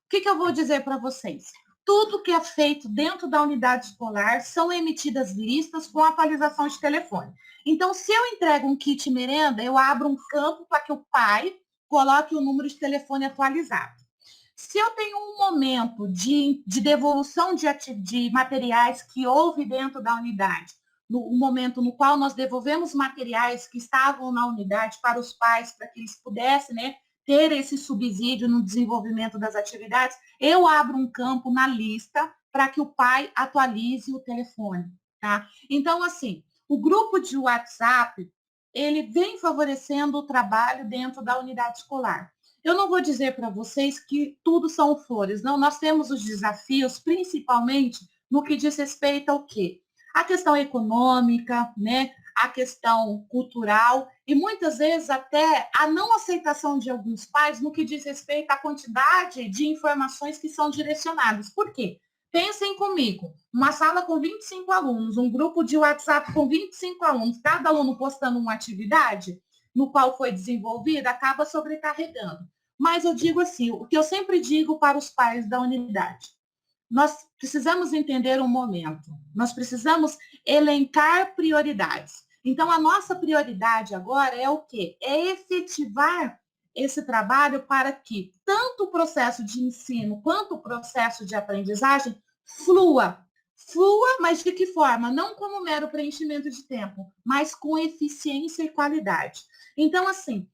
O que eu vou dizer para vocês? Tudo que é feito dentro da unidade escolar são emitidas listas com atualização de telefone. Então, se eu entrego um kit merenda, eu abro um campo para que o pai coloque o número de telefone atualizado. Se eu tenho um momento de devolução de materiais que houve dentro da unidade, no momento no qual nós devolvemos materiais que estavam na unidade para os pais, para que eles pudessem, né, ter esse subsídio no desenvolvimento das atividades, eu abro um campo na lista para que o pai atualize o telefone, tá? Então, assim, o grupo de WhatsApp, ele vem favorecendo o trabalho dentro da unidade escolar. Eu não vou dizer para vocês que tudo são flores, não. Nós temos os desafios, principalmente no que diz respeito ao quê? A questão econômica, né? A questão cultural e muitas vezes até a não aceitação de alguns pais no que diz respeito à quantidade de informações que são direcionadas. Por quê? Pensem comigo, uma sala com 25 alunos, um grupo de WhatsApp com 25 alunos, cada aluno postando uma atividade no qual foi desenvolvida, acaba sobrecarregando. Mas eu digo assim, o que eu sempre digo para os pais da unidade, nós precisamos entender um momento, nós precisamos elencar prioridades. Então, a nossa prioridade agora é o quê? É efetivar esse trabalho para que tanto o processo de ensino quanto o processo de aprendizagem flua. Flua, mas de que forma? Não como mero preenchimento de tempo, mas com eficiência e qualidade. Então, assim,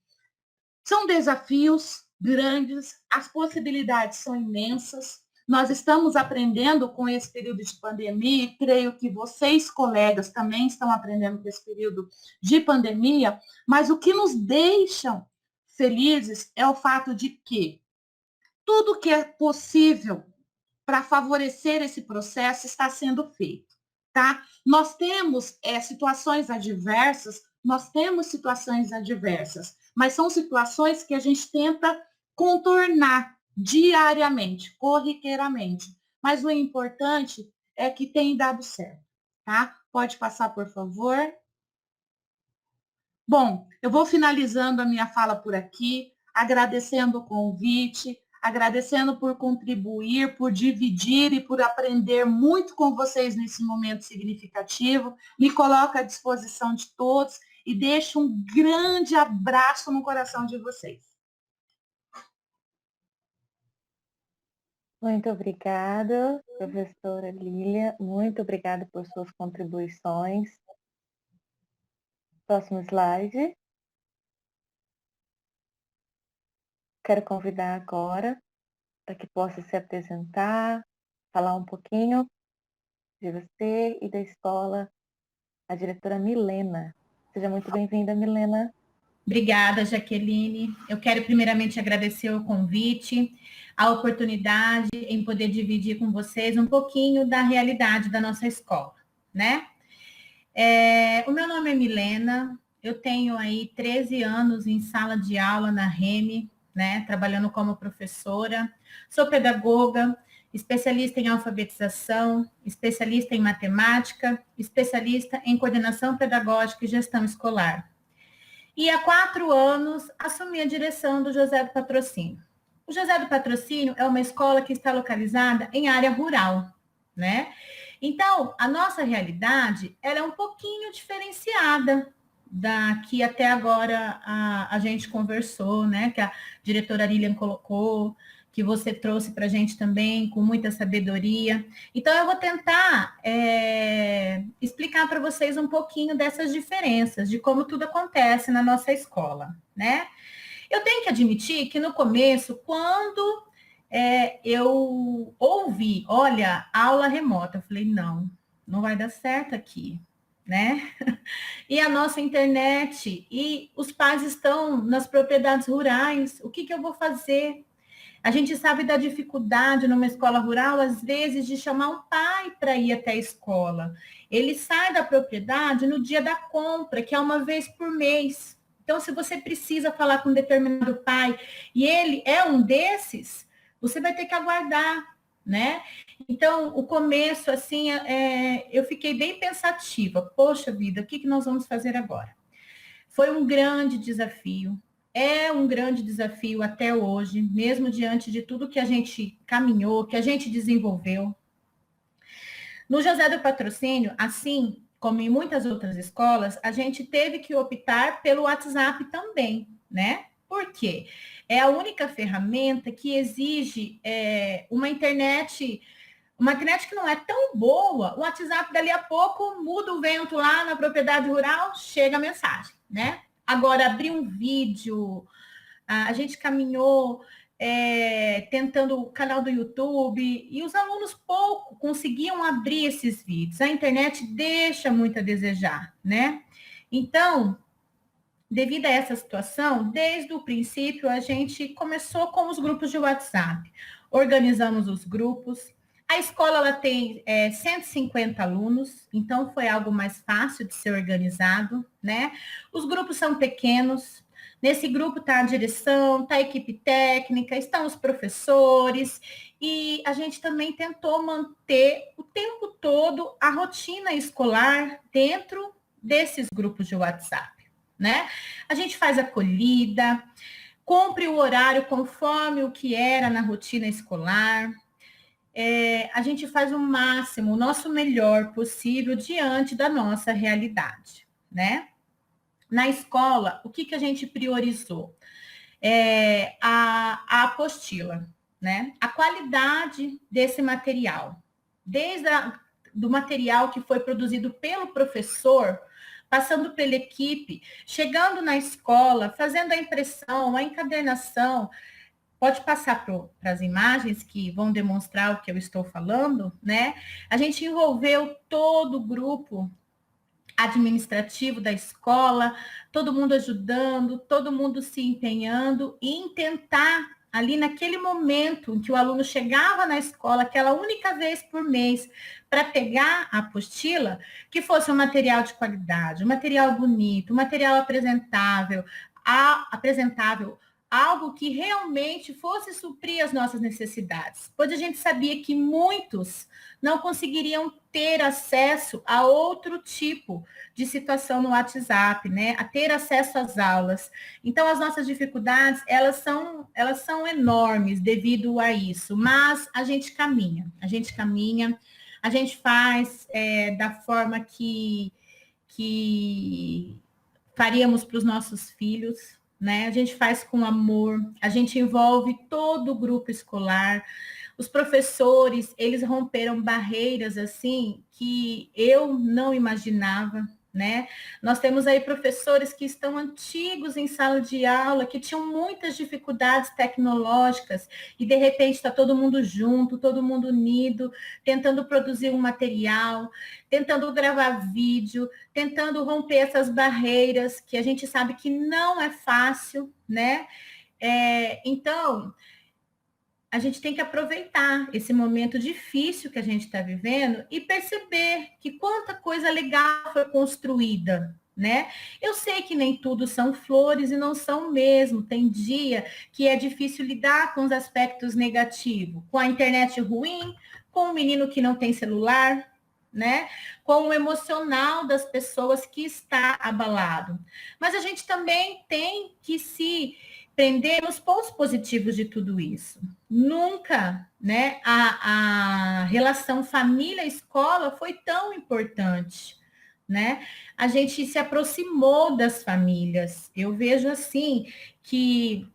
são desafios grandes, as possibilidades são imensas. Nós estamos aprendendo com esse período de pandemia, e creio que vocês, colegas, também estão aprendendo com esse período de pandemia, mas o que nos deixa felizes é o fato de que tudo que é possível para favorecer esse processo está sendo feito, tá? Nós temos situações adversas, mas são situações que a gente tenta contornar diariamente, corriqueiramente. Mas o importante é que tem dado certo, tá? Pode passar, por favor. Bom, eu vou finalizando a minha fala por aqui, agradecendo o convite, agradecendo por contribuir, por dividir e por aprender muito com vocês nesse momento significativo. Me coloco à disposição de todos e deixo um grande abraço no coração de vocês. Muito obrigada, professora Lília. Muito obrigada por suas contribuições. Próximo slide. Quero convidar agora para que possa se apresentar, falar um pouquinho de você e da escola, a diretora Milena. Seja muito bem-vinda, Milena. Obrigada, Jaqueline. Eu quero primeiramente agradecer o convite, a oportunidade em poder dividir com vocês um pouquinho da realidade da nossa escola, né? O meu nome é Milena, eu tenho aí 13 anos em sala de aula na REME, né? Trabalhando como professora, sou pedagoga, especialista em alfabetização, especialista em matemática, especialista em coordenação pedagógica e gestão escolar. E há 4 anos assumi a direção do José do Patrocínio. O José do Patrocínio é uma escola que está localizada em área rural, né? Então, a nossa realidade ela é um pouquinho diferenciada da que até agora a gente conversou, né? Que a diretora Lilian colocou, que você trouxe para a gente também com muita sabedoria. Então, eu vou tentar explicar para vocês um pouquinho dessas diferenças, de como tudo acontece na nossa escola, né? Eu tenho que admitir que no começo, quando eu ouvi, olha, aula remota, eu falei, não vai dar certo aqui, né? E a nossa internet, e os pais estão nas propriedades rurais, o que eu vou fazer? A gente sabe da dificuldade numa escola rural, às vezes, de chamar um pai para ir até a escola. Ele sai da propriedade no dia da compra, que é uma vez por mês. Então, se você precisa falar com um determinado pai e ele é um desses, você vai ter que aguardar, né? Então, o começo, assim, eu fiquei bem pensativa. Poxa vida, o que nós vamos fazer agora? Foi um grande desafio. É um grande desafio até hoje, mesmo diante de tudo que a gente caminhou, que a gente desenvolveu. No José do Patrocínio, assim como em muitas outras escolas, a gente teve que optar pelo WhatsApp também, né? Por quê? É a única ferramenta que exige uma internet que não é tão boa. O WhatsApp, dali a pouco, muda o vento lá na propriedade rural, chega a mensagem, né? Agora, abrir um vídeo, a gente caminhou tentando o canal do YouTube e os alunos pouco conseguiam abrir esses vídeos. A internet deixa muito a desejar, né? Então, devido a essa situação, desde o princípio, a gente começou com os grupos de WhatsApp. Organizamos os grupos. A escola ela tem 150 alunos, então foi algo mais fácil de ser organizado, né? Os grupos são pequenos. Nesse grupo está a direção, está a equipe técnica, estão os professores, e a gente também tentou manter o tempo todo a rotina escolar dentro desses grupos de WhatsApp, né? A gente faz acolhida, cumpre o horário conforme o que era na rotina escolar. A gente faz o máximo, o nosso melhor possível diante da nossa realidade, né? Na escola, o que a gente priorizou? A apostila, né? A qualidade desse material, desde do material que foi produzido pelo professor, passando pela equipe, chegando na escola, fazendo a impressão, a encadernação. Pode passar para as imagens que vão demonstrar o que eu estou falando, né? A gente envolveu todo o grupo administrativo da escola, todo mundo ajudando, todo mundo se empenhando em tentar, ali naquele momento em que o aluno chegava na escola, aquela única vez por mês, para pegar a apostila, que fosse um material de qualidade, um material bonito, um material apresentável, algo que realmente fosse suprir as nossas necessidades, pois a gente sabia que muitos não conseguiriam ter acesso a outro tipo de situação no WhatsApp, né? A ter acesso às aulas. Então, as nossas dificuldades, elas são enormes devido a isso, mas a gente caminha, a gente faz da forma que faríamos para os nossos filhos, né? A gente faz com amor, a gente envolve todo o grupo escolar. Os professores, eles romperam barreiras assim que eu não imaginava, né? Nós temos aí professores que estão antigos em sala de aula, que tinham muitas dificuldades tecnológicas, e de repente está todo mundo junto, todo mundo unido, tentando produzir um material, tentando gravar vídeo, tentando romper essas barreiras, que a gente sabe que não é fácil, né? Então, a gente tem que aproveitar esse momento difícil que a gente está vivendo e perceber que quanta coisa legal foi construída, né? Eu sei que nem tudo são flores e não são mesmo. Tem dia que é difícil lidar com os aspectos negativos, com a internet ruim, com o menino que não tem celular, né? Com o emocional das pessoas que está abalado. Mas a gente também tem que se prender nos pontos positivos de tudo isso. Nunca, né, a relação família-escola foi tão importante, né? A gente se aproximou das famílias. Eu vejo assim que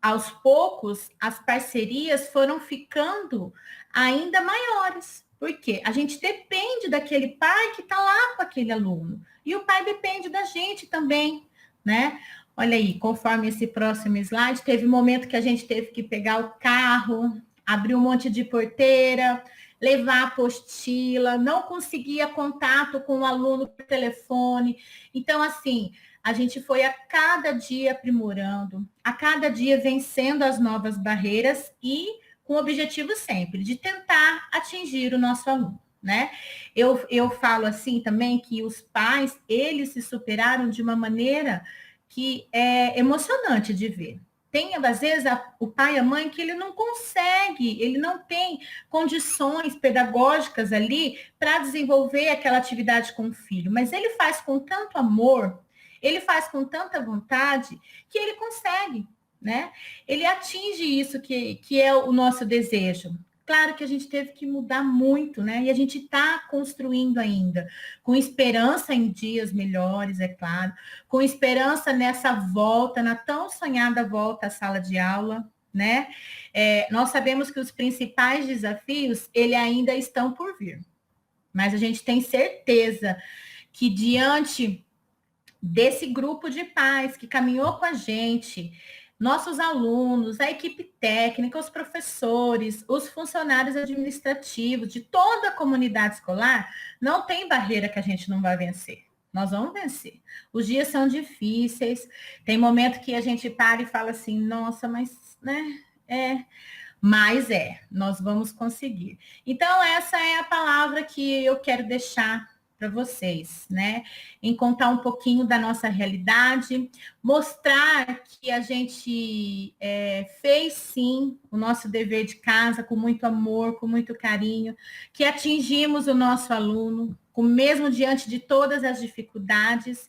aos poucos as parcerias foram ficando ainda maiores. Por quê? A gente depende daquele pai que está lá com aquele aluno. E o pai depende da gente também, né? Olha aí, conforme esse próximo slide, teve um momento que a gente teve que pegar o carro, abrir um monte de porteira, levar a apostila, não conseguia contato com o aluno por telefone. Então, assim, a gente foi a cada dia aprimorando, a cada dia vencendo as novas barreiras e com o objetivo sempre de tentar atingir o nosso aluno, né? Eu falo assim também que os pais, eles se superaram de uma maneira que é emocionante de ver. Tem, às vezes, o pai e a mãe que ele não consegue, ele não tem condições pedagógicas ali para desenvolver aquela atividade com o filho, mas ele faz com tanto amor, ele faz com tanta vontade, que ele consegue, né? Ele atinge isso que é o nosso desejo. Claro que a gente teve que mudar muito, né? E a gente está construindo ainda, com esperança em dias melhores, é claro, com esperança nessa volta, na tão sonhada volta à sala de aula, né? Nós sabemos que os principais desafios, ele ainda estão por vir, mas a gente tem certeza que diante desse grupo de pais que caminhou com a gente, nossos alunos, a equipe técnica, os professores, os funcionários administrativos, de toda a comunidade escolar, não tem barreira que a gente não vai vencer. Nós vamos vencer. Os dias são difíceis, tem momento que a gente para e fala assim, nossa, mas, né, nós vamos conseguir. Então, essa é a palavra que eu quero deixar para vocês, né? Em contar um pouquinho da nossa realidade, mostrar que a gente fez sim o nosso dever de casa com muito amor, com muito carinho, que atingimos o nosso aluno, mesmo diante de todas as dificuldades.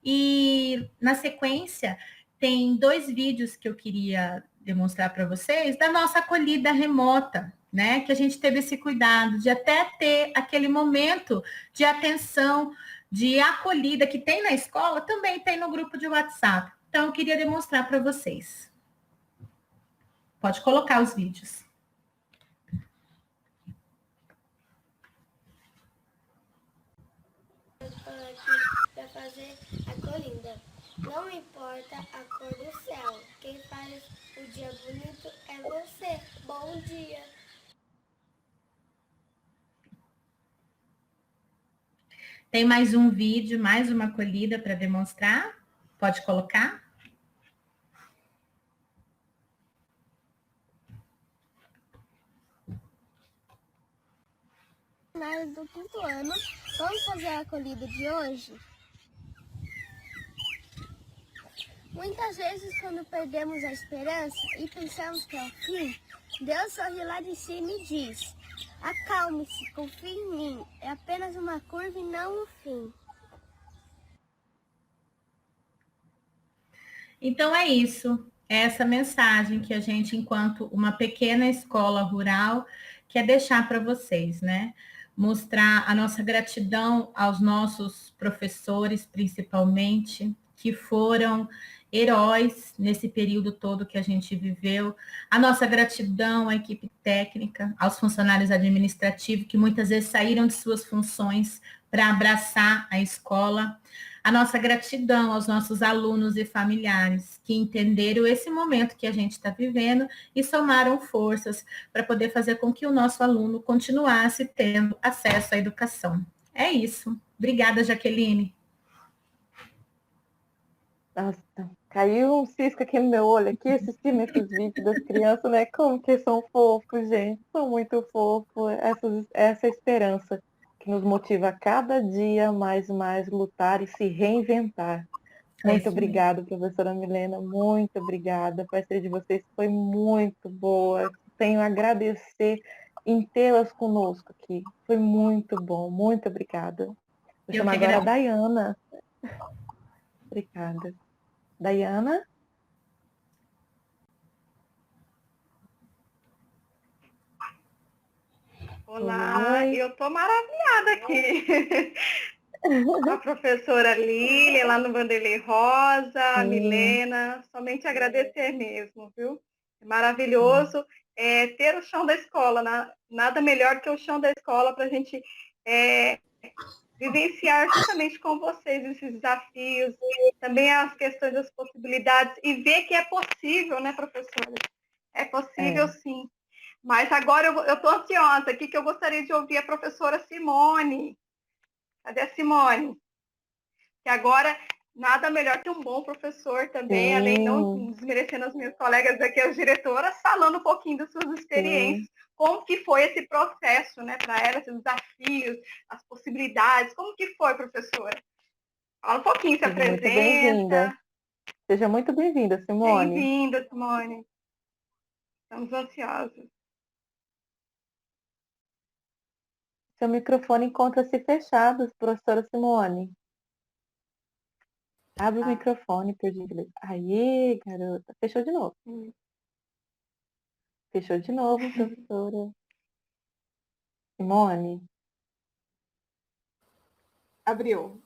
E na sequência, tem 2 vídeos que eu queria demonstrar para vocês da nossa acolhida remota, né? Que a gente teve esse cuidado de até ter aquele momento de atenção, de acolhida que tem na escola, também tem no grupo de WhatsApp. Então, eu queria demonstrar para vocês. Pode colocar os vídeos. Para fazer acolhida. Não importa a cor do céu, quem faz o dia bonito é você. Bom dia! Tem mais um vídeo, mais uma acolhida para demonstrar? Pode colocar? Do 5º ano, vamos fazer a acolhida de hoje? Muitas vezes, quando perdemos a esperança e pensamos que é o fim, Deus sorri lá de cima e diz: acalme-se, confie em mim, é apenas uma curva e não o fim. Então é isso, é essa mensagem que a gente, enquanto uma pequena escola rural, quer deixar para vocês, né? Mostrar a nossa gratidão aos nossos professores, principalmente, que foram heróis nesse período todo que a gente viveu, a nossa gratidão à equipe técnica, aos funcionários administrativos, que muitas vezes saíram de suas funções para abraçar a escola. A nossa gratidão aos nossos alunos e familiares que entenderam esse momento que a gente está vivendo e somaram forças para poder fazer com que o nosso aluno continuasse tendo acesso à educação. É isso. Obrigada, Jaqueline. Nossa, caiu um cisco aqui no meu olho, aqui, assistindo esses vídeos das crianças, né? Como que são fofos, gente. São muito fofos. Essa esperança que nos motiva a cada dia mais lutar e se reinventar. Muito obrigada, professora Milena. Muito obrigada. A parceria de vocês foi muito boa. Tenho a agradecer em tê-las conosco aqui. Foi muito bom. Muito obrigada. Vou chamar agora a Dayana. Obrigada. Dayana? Olá, Oi. eu estou maravilhada aqui. A professora Lília, lá no Vanderlei Rosa, a Milena, somente agradecer mesmo, viu? É maravilhoso ter o chão da escola, nada melhor que o chão da escola para a gente vivenciar justamente com vocês esses desafios, também as questões das possibilidades e ver que é possível, né, professora? É possível sim. Mas agora eu estou ansiosa aqui, que eu gostaria de ouvir a professora Simone. Cadê a Simone? Que agora, nada melhor que um bom professor também, além de não desmerecendo as minhas colegas aqui, as diretoras, falando um pouquinho das suas experiências, como que foi esse processo, né, para elas, os desafios, as possibilidades, como que foi, professora? Fala um pouquinho, se apresenta. Muito bem-vinda. Seja muito bem-vinda, Simone. Bem-vinda, Simone. Estamos ansiosos. Seu microfone encontra-se fechado, professora Simone. Abre o microfone, por gentileza. Aí, garota. Fechou de novo. Fechou de novo, professora. Simone. Abriu.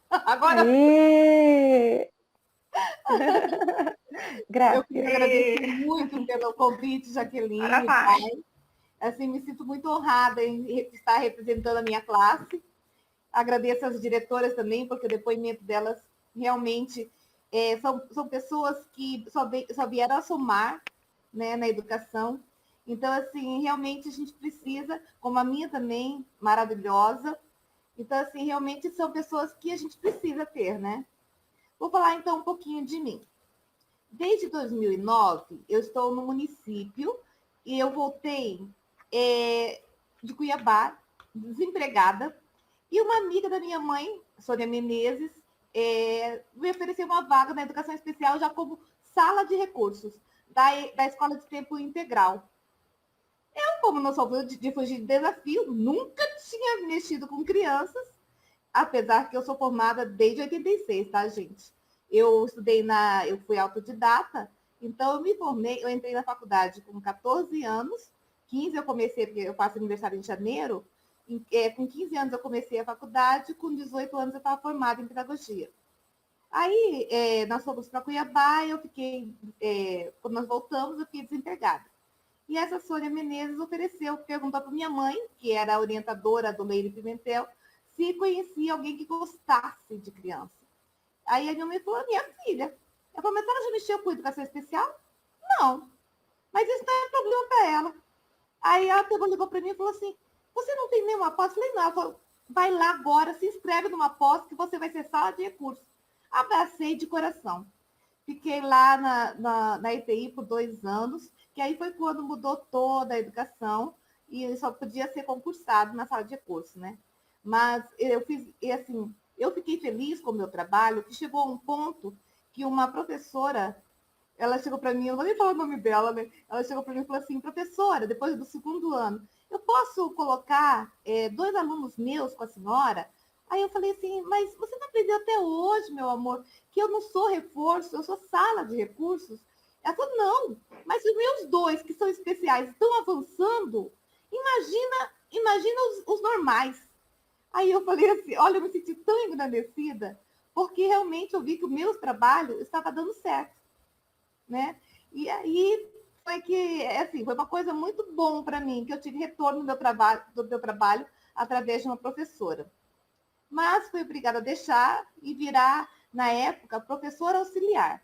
Agora Aê! eu queria agradecer muito pelo convite, Jaqueline. Assim, me sinto muito honrada em estar representando a minha classe. Agradeço às diretoras também, porque o depoimento delas realmente são pessoas que só vieram a somar, né, na educação. Então, assim, realmente a gente precisa, como a minha também, maravilhosa. Então, assim, realmente são pessoas que a gente precisa ter, né? Vou falar, então, um pouquinho de mim. Desde 2009, eu estou no município e eu voltei de Cuiabá, desempregada, e uma amiga da minha mãe, Sônia Menezes, me ofereceu uma vaga na educação especial já como sala de recursos da escola de tempo integral. Eu, como não sou de fugir de desafio, nunca tinha mexido com crianças, apesar que eu sou formada desde 86, tá, gente? Eu fui autodidata, então eu me formei, eu entrei na faculdade com 14 anos, 15 eu comecei, porque eu faço aniversário em janeiro, com 15 anos eu comecei a faculdade, com 18 anos eu estava formada em pedagogia. Aí, nós fomos para Cuiabá, quando nós voltamos, eu fiquei desempregada. E essa Sônia Menezes perguntou para minha mãe, que era a orientadora do Leire Pimentel, se conhecia alguém que gostasse de criança. Aí a minha mãe falou, minha filha. Eu falei, mas ela já mexeu com educação especial? Não. Mas isso não é problema para ela. Aí ela ligou para mim e falou assim, você não tem nenhuma pós? Eu falei, não. Ela falou, vai lá agora, se inscreve numa pós que você vai ser sala de recursos. Abracei de coração. Fiquei lá na ETI por 2 anos, que aí foi quando mudou toda a educação e só podia ser concursado na sala de recursos, né? Mas eu fiquei feliz com o meu trabalho, que chegou a um ponto que uma professora, ela chegou para mim, eu não vou nem falar o nome dela, né? Ela chegou para mim e falou assim, professora, depois do 2º ano, eu posso colocar 2 alunos meus com a senhora? Aí eu falei assim, mas você não aprendeu até hoje, meu amor, que eu não sou reforço, eu sou sala de recursos? Ela falou, não, mas os meus 2, que são especiais, estão avançando, imagina os normais. Aí eu falei assim, olha, eu me senti tão engrandecida, porque realmente eu vi que o meu trabalho estava dando certo, né? E aí foi uma coisa muito bom para mim, que eu tive retorno do meu trabalho através de uma professora. mas fui obrigada a deixar e virar, na época, professora auxiliar.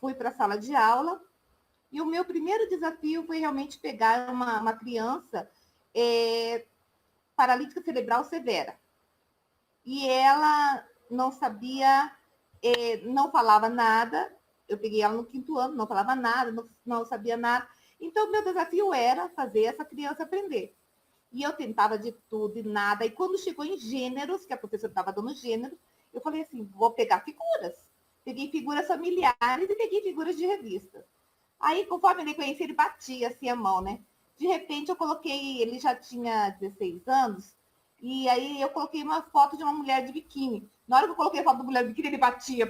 Fui para a sala de aula e o meu primeiro desafio foi realmente pegar uma criança paralítica cerebral severa. E ela não sabia, não falava nada. Eu peguei ela no 5º ano, não falava nada, não sabia nada. Então, meu desafio era fazer essa criança aprender. E eu tentava de tudo e nada. E quando chegou em gêneros, que a professora estava dando gêneros, eu falei assim, vou pegar figuras. Peguei figuras familiares e peguei figuras de revista. Aí, conforme ele conhecia, ele batia assim a mão, né? De repente, eu coloquei, ele já tinha 16 anos, e aí eu coloquei uma foto de uma mulher de biquíni. Na hora que eu coloquei a foto da mulher de biquíni, ele batia.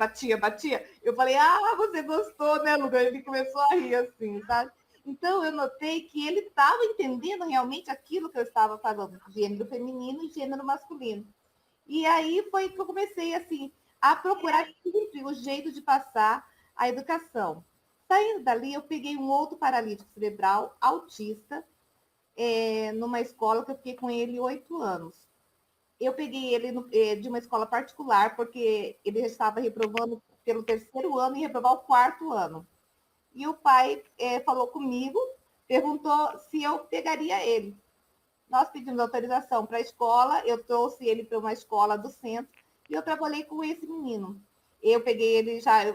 Eu falei, você gostou, né, Lucas? Ele começou a rir assim, sabe? Então, eu notei que ele estava entendendo realmente aquilo que eu estava falando, gênero feminino e gênero masculino. E aí foi que eu comecei, assim, a procurar sempre o jeito de passar a educação. Saindo dali, eu peguei um outro paralítico cerebral, autista, numa escola que eu fiquei com ele 8 anos. Eu peguei ele de uma escola particular, porque ele já estava reprovando pelo 3º ano e reprovar o 4º ano. E o pai falou comigo, perguntou se eu pegaria ele. Nós pedimos autorização para a escola, eu trouxe ele para uma escola do centro e eu trabalhei com esse menino. Eu peguei ele já,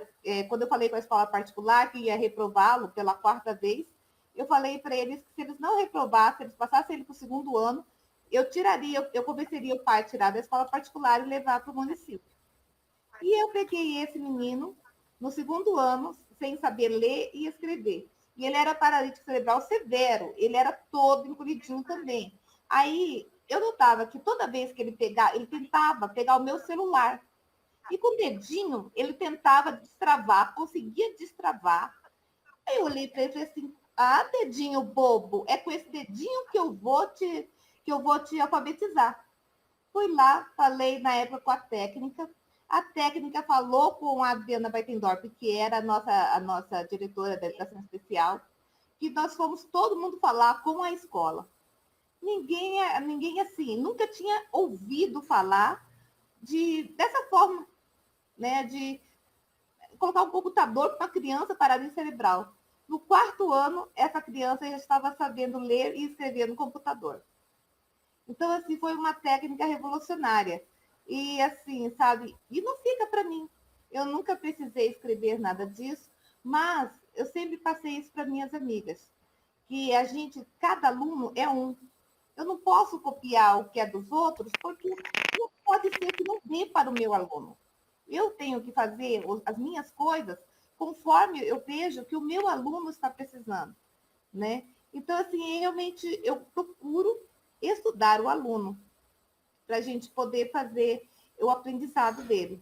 quando eu falei com a escola particular que ia reprová-lo pela 4ª vez, eu falei para eles que se eles não reprovassem, eles passassem ele para o 2º ano, eu tiraria, eu convenceria o pai a tirar da escola particular e levar para o município. E eu peguei esse menino no 2º ano, sem saber ler e escrever. E ele era paralítico cerebral severo, ele era todo encolhidinho também. Aí eu notava que toda vez que ele tentava pegar o meu celular. E com o dedinho, ele tentava destravar, conseguia destravar. Aí eu olhei para ele e falei assim, dedinho bobo, é com esse dedinho que eu vou te alfabetizar. Fui lá, falei na época com a técnica falou com a Adriana Beitendorf, que era a nossa diretora da educação especial, que nós fomos todo mundo falar com a escola. Ninguém assim, nunca tinha ouvido falar dessa forma, né, de colocar um computador para uma criança paralítica cerebral. No 4º ano, essa criança já estava sabendo ler e escrever no computador. Então, assim, foi uma técnica revolucionária. E, assim, sabe, e não fica para mim. Eu nunca precisei escrever nada disso, mas eu sempre passei isso para minhas amigas, que cada aluno é um. Eu não posso copiar o que é dos outros, porque não pode ser que não dê para o meu aluno. Eu tenho que fazer as minhas coisas conforme eu vejo que o meu aluno está precisando, né? Então, assim, realmente eu procuro estudar o aluno para a gente poder fazer o aprendizado dele.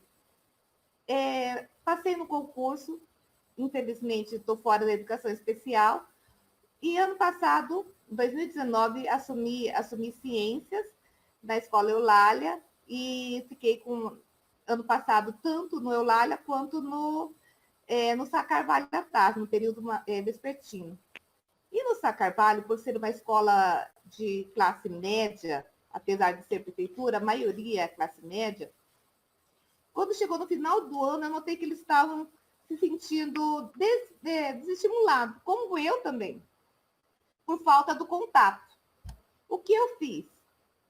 Passei no concurso, infelizmente estou fora da educação especial, e ano passado, 2019, assumi ciências na Escola Eulália e fiquei ano passado tanto no Eulália quanto no Sá Carvalho da tarde, no período vespertino. E no Sá Carvalho, por ser uma escola de classe média, apesar de ser prefeitura, a maioria é classe média, quando chegou no final do ano, eu notei que eles estavam se sentindo desestimulados, como eu também, por falta do contato. O que eu fiz?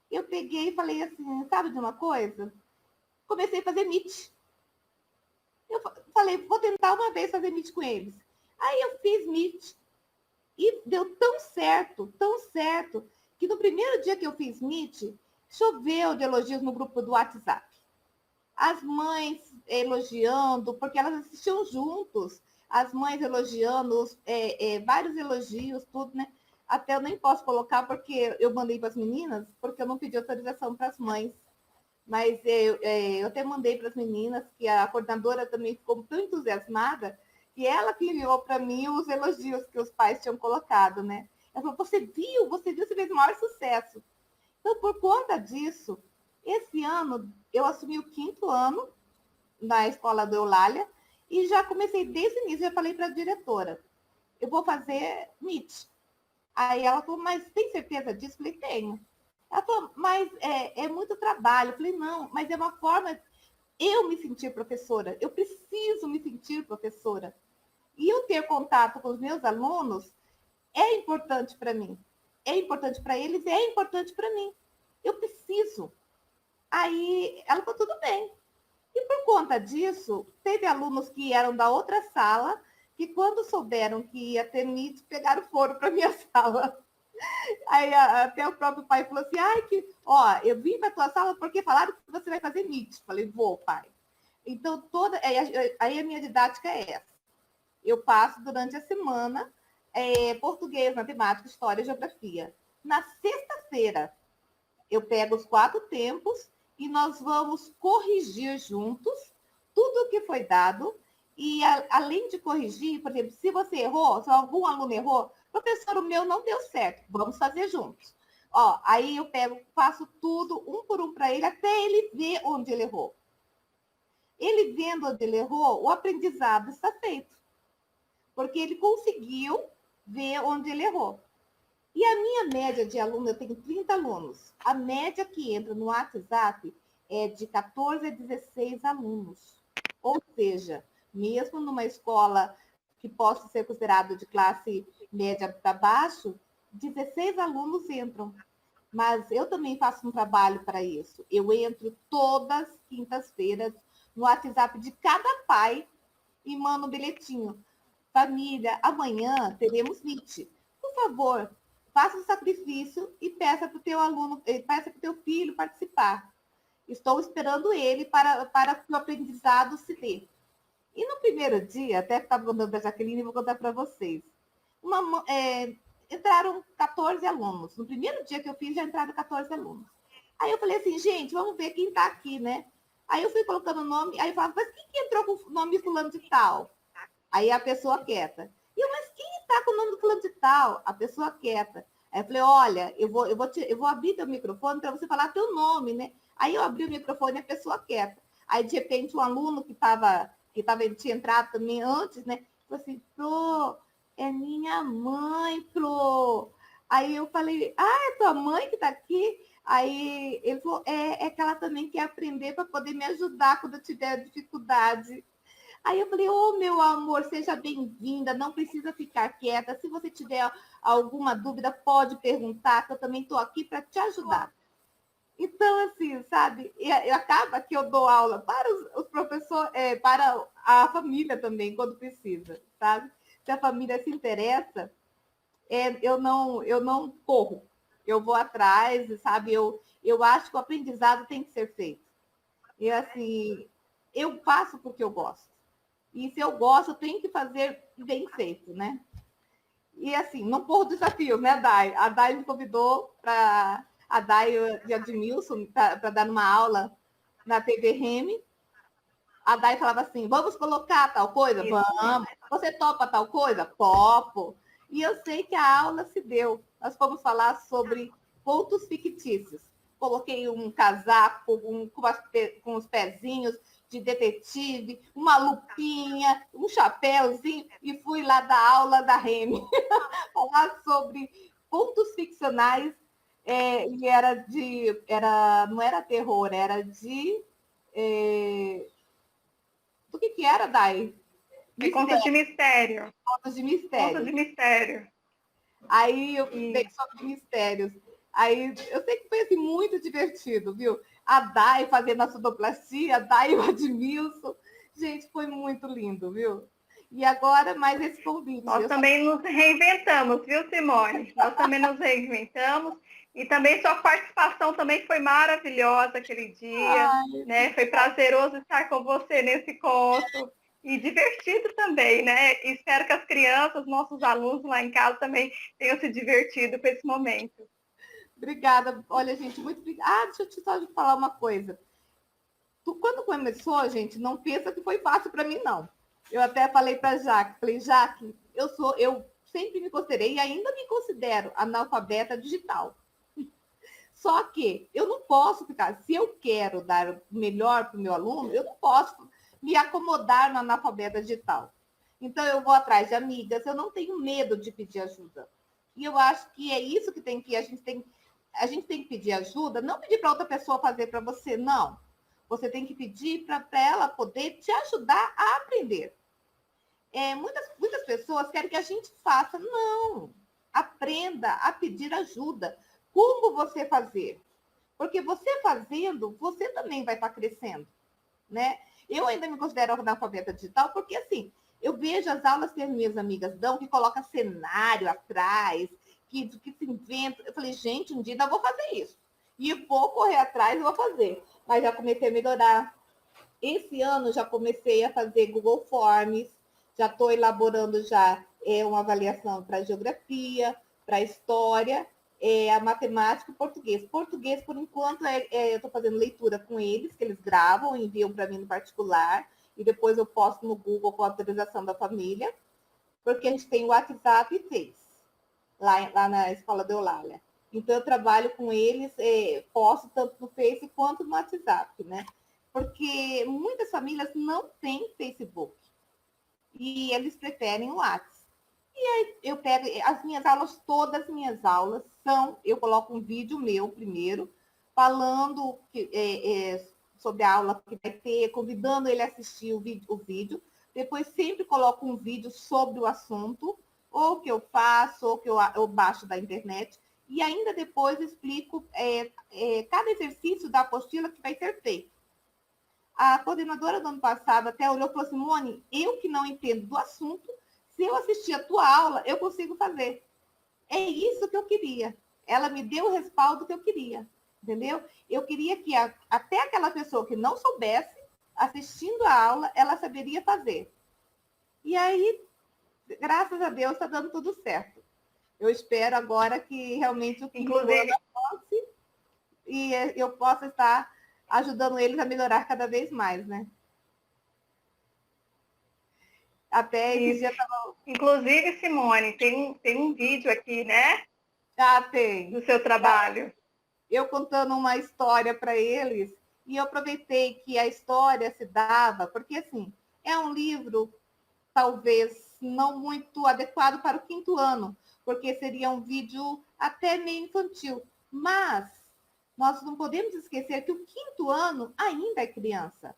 Eu peguei e falei assim, sabe de uma coisa? Comecei a fazer Meet. Eu falei, vou tentar uma vez fazer Meet com eles. Aí eu fiz Meet e deu tão certo, que no primeiro dia que eu fiz Meet, choveu de elogios no grupo do WhatsApp. As mães elogiando, porque elas assistiam juntos, as mães elogiando, vários elogios, tudo, né? Até eu nem posso colocar, porque eu mandei para as meninas, porque eu não pedi autorização para as mães. Mas eu até mandei para as meninas, que a coordenadora também ficou tão entusiasmada, que ela que enviou para mim os elogios que os pais tinham colocado, né? Ela falou, você viu, você fez o maior sucesso. Então, por conta disso, esse ano eu assumi o 5º ano na escola do Eulália e já comecei desde o início, já falei para a diretora, eu vou fazer Meet. Aí ela falou, mas tem certeza disso? Eu falei, tenho. Ela falou, mas é muito trabalho. Eu falei, não, mas é uma forma eu me sentir professora. Eu preciso me sentir professora. E eu ter contato com os meus alunos é importante para mim. É importante para eles, é importante para mim. Eu preciso. Aí ela falou, tudo bem. E por conta disso, teve alunos que eram da outra sala, que quando souberam que ia ter Meet, pegaram fogo para minha sala. Aí até o próprio pai falou assim, eu vim para tua sala porque falaram que você vai fazer Meet. Falei, vou, pai. Então, aí a minha didática é essa. Eu passo durante a semana português, matemática, história e geografia. Na sexta-feira, eu pego os 4 tempos e nós vamos corrigir juntos tudo o que foi dado. E além de corrigir, por exemplo, se você errou, se algum aluno errou, professor, o meu não deu certo, vamos fazer juntos. Aí eu faço tudo um por um para ele, até ele ver onde ele errou. Ele vendo onde ele errou, o aprendizado está feito. Porque ele conseguiu ver onde ele errou. E a minha média de aluno, eu tenho 30 alunos. A média que entra no WhatsApp é de 14 a 16 alunos. Ou seja, mesmo numa escola que possa ser considerado de classe média para baixo, 16 alunos entram. Mas eu também faço um trabalho para isso. Eu entro todas as quintas-feiras no WhatsApp de cada pai e mando um bilhetinho. Família, amanhã teremos Meet. Por favor, faça um sacrifício e peça para o teu aluno, peça para o teu filho participar. Estou esperando ele para que o aprendizado se dê. E no primeiro dia, até estava contando para a Jaqueline e vou contar para vocês. Entraram 14 alunos. No primeiro dia que eu fiz, já entraram 14 alunos. Aí eu falei assim, gente, vamos ver quem está aqui, né? Aí eu fui colocando o nome, aí eu falava, mas quem que entrou com o nome fulano de tal? Aí a pessoa quieta. Mas quem está com o nome do fulano de tal? A pessoa quieta. Aí eu falei, olha, eu vou abrir teu microfone para você falar teu nome, né? Aí eu abri o microfone e a pessoa quieta. Aí, de repente, um aluno que tinha entrado também antes, né? Falou assim, Pro, é minha mãe, Pro. Aí eu falei, é tua mãe que está aqui? Aí ele falou, é que ela também quer aprender para poder me ajudar quando eu tiver dificuldade. Aí eu falei, meu amor, seja bem-vinda, não precisa ficar quieta. Se você tiver alguma dúvida, pode perguntar, que eu também estou aqui para te ajudar. Então, assim, sabe, acaba que eu dou aula para os professores, para a família também, quando precisa, sabe? Se a família se interessa, eu não corro, eu vou atrás, sabe? Eu acho que o aprendizado tem que ser feito. E, assim, eu faço porque eu gosto. E se eu gosto, eu tenho que fazer bem feito, né? E assim, não por desafios, né, Dai? A Dai me convidou para a Dai e a Edmilson para dar uma aula na TV Reme. A Dai falava assim, vamos colocar tal coisa? Vamos. Você topa tal coisa? Topo. E eu sei que a aula se deu. Nós fomos falar sobre pontos fictícios. Coloquei um casaco com os pezinhos de detetive, uma lupinha, um chapéuzinho, e fui lá dar aula da Reme, falar sobre pontos ficcionais, e não era terror, era de... do que era, Dai? De contos de mistério. Contos de mistério. Contos de mistério. Aí eu falei sobre mistérios. Aí eu sei que foi assim, muito divertido, viu? A Dai fazendo a sonoplastia, a Dai e o Admilson. Gente, foi muito lindo, viu? E agora, mais esse convite. Nós também nos reinventamos, viu, Simone? Nós também nos reinventamos. E também sua participação também foi maravilhosa aquele dia. Né? Foi prazeroso estar com você nesse conto. E divertido também, né? E espero que as crianças, nossos alunos lá em casa também tenham se divertido com esse momento. Obrigada. Olha, gente, muito obrigada. Deixa eu só te falar uma coisa. Quando começou, gente, não pensa que foi fácil para mim, não. Eu até falei para a Jaque, Jaque, eu sempre me considerei e ainda me considero analfabeta digital. Só que eu não posso ficar, se eu quero dar o melhor para o meu aluno, eu não posso me acomodar na analfabeta digital. Então, eu vou atrás de amigas, eu não tenho medo de pedir ajuda. E eu acho que é isso que a gente tem a gente tem que pedir ajuda, não pedir para outra pessoa fazer para você, não. Você tem que pedir para ela poder te ajudar a aprender. Muitas pessoas querem que a gente faça. Não. Aprenda a pedir ajuda. Como você fazer? Porque você fazendo, você também vai estar crescendo, né? Eu ainda me considero analfabeta digital, porque assim, eu vejo as aulas que as minhas amigas dão, que coloca cenário atrás, que se inventa. Eu falei, gente, um dia eu vou fazer isso. E vou correr atrás e vou fazer. Mas já comecei a melhorar. Esse ano já comecei a fazer Google Forms, já estou elaborando já uma avaliação para geografia, para história, a matemática e português. Português, por enquanto, eu estou fazendo leitura com eles, que eles gravam, enviam para mim no particular, e depois eu posto no Google com a autorização da família, porque a gente tem o WhatsApp e Face, lá na Escola de Eulália. Então, eu trabalho com eles, posto tanto no Face quanto no WhatsApp, né? Porque muitas famílias não têm Facebook, e eles preferem o WhatsApp. E aí eu pego as minhas aulas, todas as minhas aulas eu coloco um vídeo meu primeiro, falando sobre a aula que vai ter, convidando ele a assistir o vídeo. Depois sempre coloco um vídeo sobre o assunto, ou que eu faço, ou que eu baixo da internet. E ainda depois explico cada exercício da apostila que vai ser feito. A coordenadora do ano passado até olhou e falou: Simone, eu que não entendo do assunto, se eu assistir a tua aula, eu consigo fazer. É isso que eu queria. Ela me deu o respaldo que eu queria, entendeu? Eu queria que até aquela pessoa que não soubesse, assistindo a aula, ela saberia fazer. E aí, graças a Deus, está dando tudo certo. Eu espero agora que realmente o quinto ano avance e eu possa estar ajudando eles a melhorar cada vez mais, né? Até esse dia tava... Inclusive, Simone, tem um vídeo aqui, né? Tem. Do seu trabalho. Eu contando uma história para eles, e eu aproveitei que a história se dava, porque, assim, é um livro, talvez, não muito adequado para o quinto ano, porque seria um vídeo até meio infantil. Mas nós não podemos esquecer que o quinto ano ainda é criança.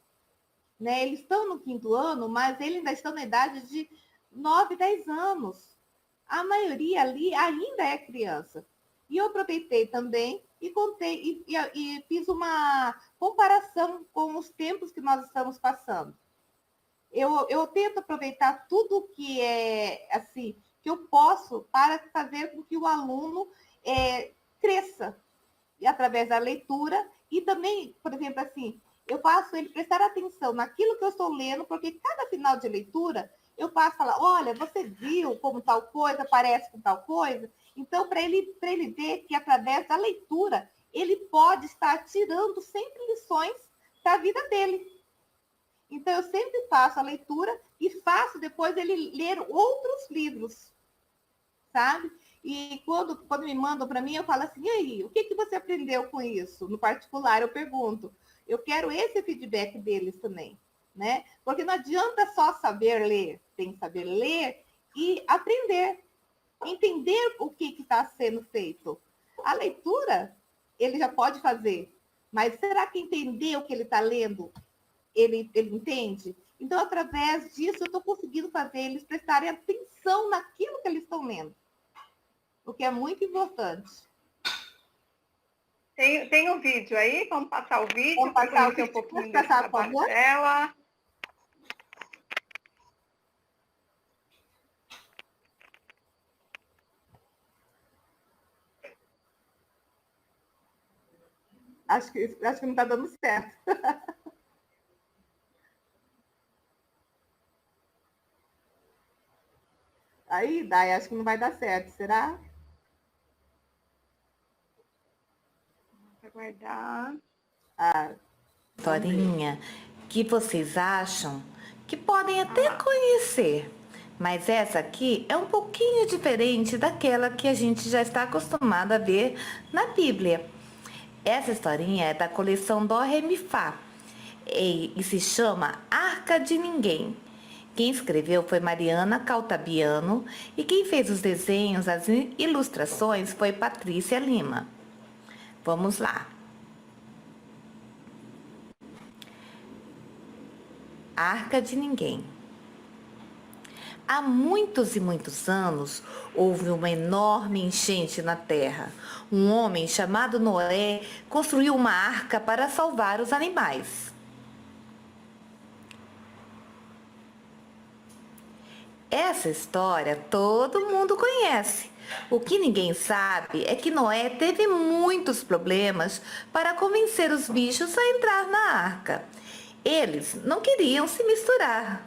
Né? Eles estão no quinto ano, mas eles ainda estão na idade de 9, 10 anos. A maioria ali ainda é criança. E eu aproveitei também e contei e fiz uma comparação com os tempos que nós estamos passando. Eu tento aproveitar tudo que é assim, que eu posso para fazer com que o aluno cresça e através da leitura e também, por exemplo, assim, eu faço ele prestar atenção naquilo que eu estou lendo, porque cada final de leitura eu passo a falar, olha, você viu como tal coisa parece com tal coisa? Então, para ele ver que através da leitura ele pode estar tirando sempre lições para a vida dele. Então, eu sempre faço a leitura e faço depois ele ler outros livros, sabe? E quando me mandam para mim, eu falo assim, e aí, o que você aprendeu com isso? No particular, eu pergunto. Eu quero esse feedback deles também, né? Porque não adianta só saber ler, tem que saber ler e aprender, entender o que está sendo feito. A leitura, ele já pode fazer, mas será que entender o que ele está lendo, ele entende? Então, através disso, eu estou conseguindo fazer eles prestarem atenção naquilo que eles estão lendo, o que é muito importante. Tem um vídeo aí? Vamos passar o vídeo para conhecer um pouquinho do trabalho dela. Acho que não está dando certo. Aí, Dai, acho que não vai dar certo, será? Aguardar. Historinha que vocês acham que podem até conhecer, mas essa aqui é um pouquinho diferente daquela que a gente já está acostumado a ver na Bíblia. Essa historinha é da coleção Dó, Ré, Mi, Fá e se chama Arca de Ninguém. Quem escreveu foi Mariana Caltabiano e quem fez os desenhos, as ilustrações foi Patrícia Lima. Vamos lá. Arca de Ninguém. Há muitos e muitos anos, houve uma enorme enchente na terra. Um homem chamado Noé construiu uma arca para salvar os animais. Essa história todo mundo conhece. O que ninguém sabe é que Noé teve muitos problemas para convencer os bichos a entrar na arca. Eles não queriam se misturar.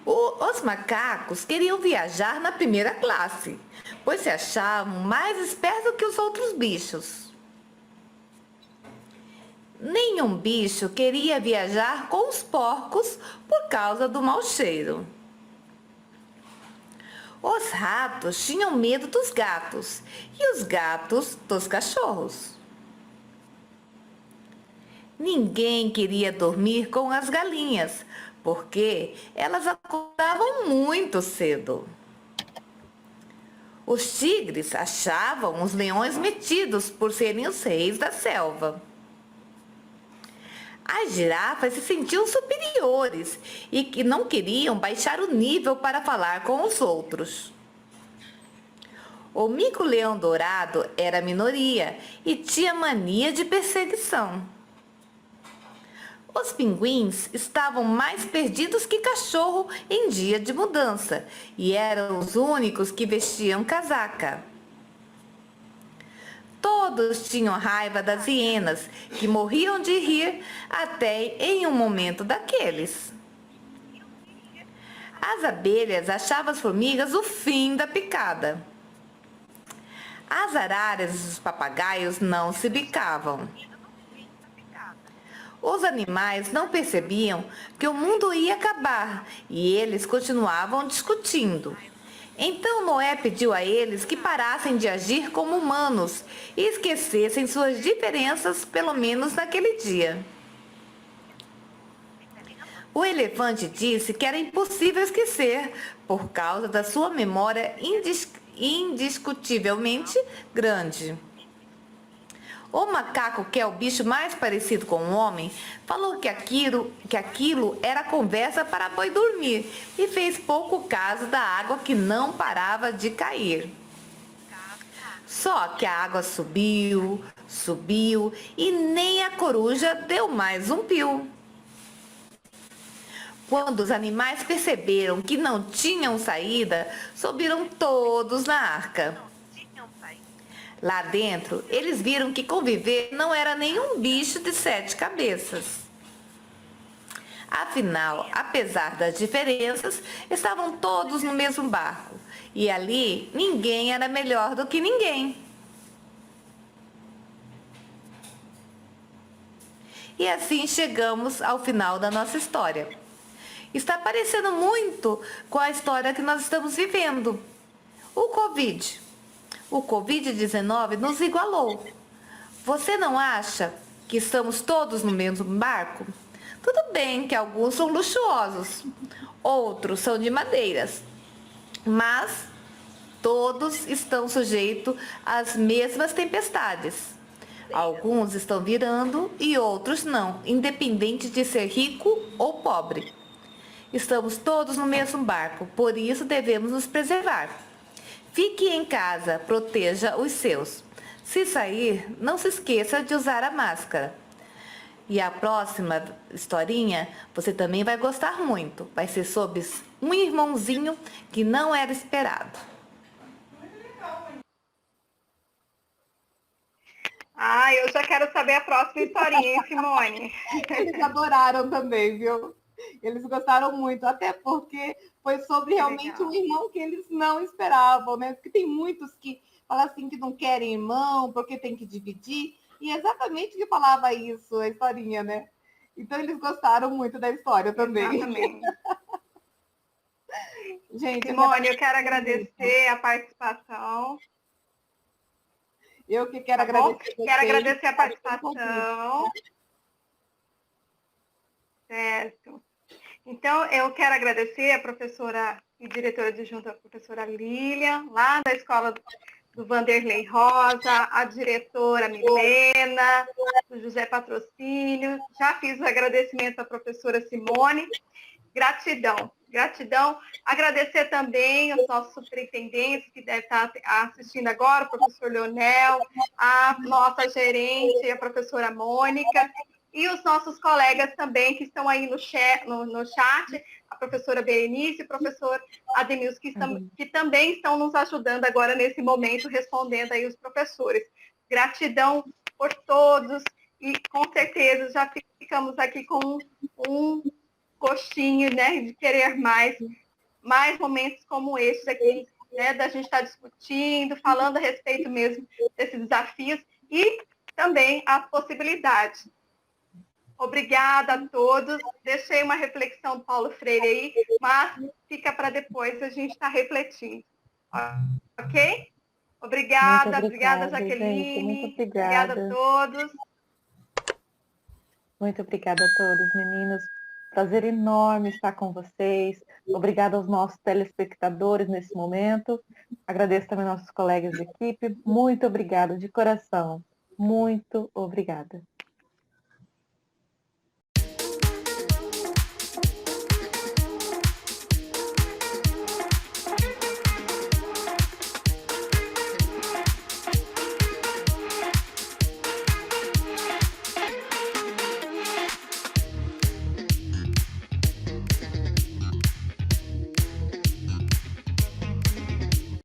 Os macacos queriam viajar na primeira classe, pois se achavam mais espertos que os outros bichos. Nenhum bicho queria viajar com os porcos por causa do mau cheiro. Os ratos tinham medo dos gatos e os gatos dos cachorros. Ninguém queria dormir com as galinhas, porque elas acordavam muito cedo. Os tigres achavam os leões metidos por serem os reis da selva. As girafas se sentiam superiores e que não queriam baixar o nível para falar com os outros. O mico-leão dourado era a minoria e tinha mania de perseguição. Os pinguins estavam mais perdidos que cachorro em dia de mudança e eram os únicos que vestiam casaca. Todos tinham raiva das hienas, que morriam de rir até em um momento daqueles. As abelhas achavam as formigas o fim da picada. As araras e os papagaios não se bicavam. Os animais não percebiam que o mundo ia acabar e eles continuavam discutindo. Então Noé pediu a eles que parassem de agir como humanos e esquecessem suas diferenças, pelo menos naquele dia. O elefante disse que era impossível esquecer por causa da sua memória indiscutivelmente grande. O macaco, que é o bicho mais parecido com o homem, falou que aquilo era conversa para boi dormir e fez pouco caso da água que não parava de cair. Só que a água subiu, subiu e nem a coruja deu mais um pio. Quando os animais perceberam que não tinham saída, subiram todos na arca. Lá dentro, eles viram que conviver não era nenhum bicho de 7 cabeças. Afinal, apesar das diferenças, estavam todos no mesmo barco. E ali, ninguém era melhor do que ninguém. E assim chegamos ao final da nossa história. Está parecendo muito com a história que nós estamos vivendo. O Covid-19 nos igualou. Você não acha que estamos todos no mesmo barco? Tudo bem que alguns são luxuosos, outros são de madeiras, mas todos estão sujeitos às mesmas tempestades. Alguns estão virando e outros não, independente de ser rico ou pobre. Estamos todos no mesmo barco, por isso devemos nos preservar. Fique em casa, proteja os seus. Se sair, não se esqueça de usar a máscara. E a próxima historinha você também vai gostar muito. Vai ser sobre um irmãozinho que não era esperado. Ah, eu já quero saber a próxima historinha, hein, Simone? Eles adoraram também, viu? Eles gostaram muito, até porque foi sobre realmente um irmão que eles não esperavam, né? Porque tem muitos que falam assim que não querem irmão, porque tem que dividir, e é exatamente que falava isso, a historinha, né? Então eles gostaram muito da história também. Exatamente. Gente, Simone, eu quero agradecer a participação. Eu que quero Tá bom? agradecer. Quero agradecer a participação. Certo. Então, eu quero agradecer a professora e diretora adjunta, a professora Lilian, lá da Escola do Vanderlei Rosa, a diretora Milena, do José Patrocínio. Já fiz os agradecimentos à professora Simone. Gratidão, gratidão. Agradecer também aos nossos superintendentes que devem estar assistindo agora, o professor Leonel, a nossa gerente, a professora Mônica, e os nossos colegas também que estão aí no chat, a professora Berenice e o professor Ademilson, que também estão nos ajudando agora nesse momento, respondendo aí os professores. Gratidão por todos e com certeza já ficamos aqui com um gostinho, né, de querer mais momentos como esses aqui, né, da gente estar discutindo, falando a respeito mesmo desses desafios e também as possibilidades. Obrigada a todos. Deixei uma reflexão do Paulo Freire aí, mas fica para depois a gente estar refletindo. Ok? Obrigada, obrigada, Jaqueline. Gente, muito obrigada. Obrigada a todos. Muito obrigada a todos, meninos. Prazer enorme estar com vocês. Obrigada aos nossos telespectadores nesse momento. Agradeço também aos nossos colegas de equipe. Muito obrigada, de coração. Muito obrigada.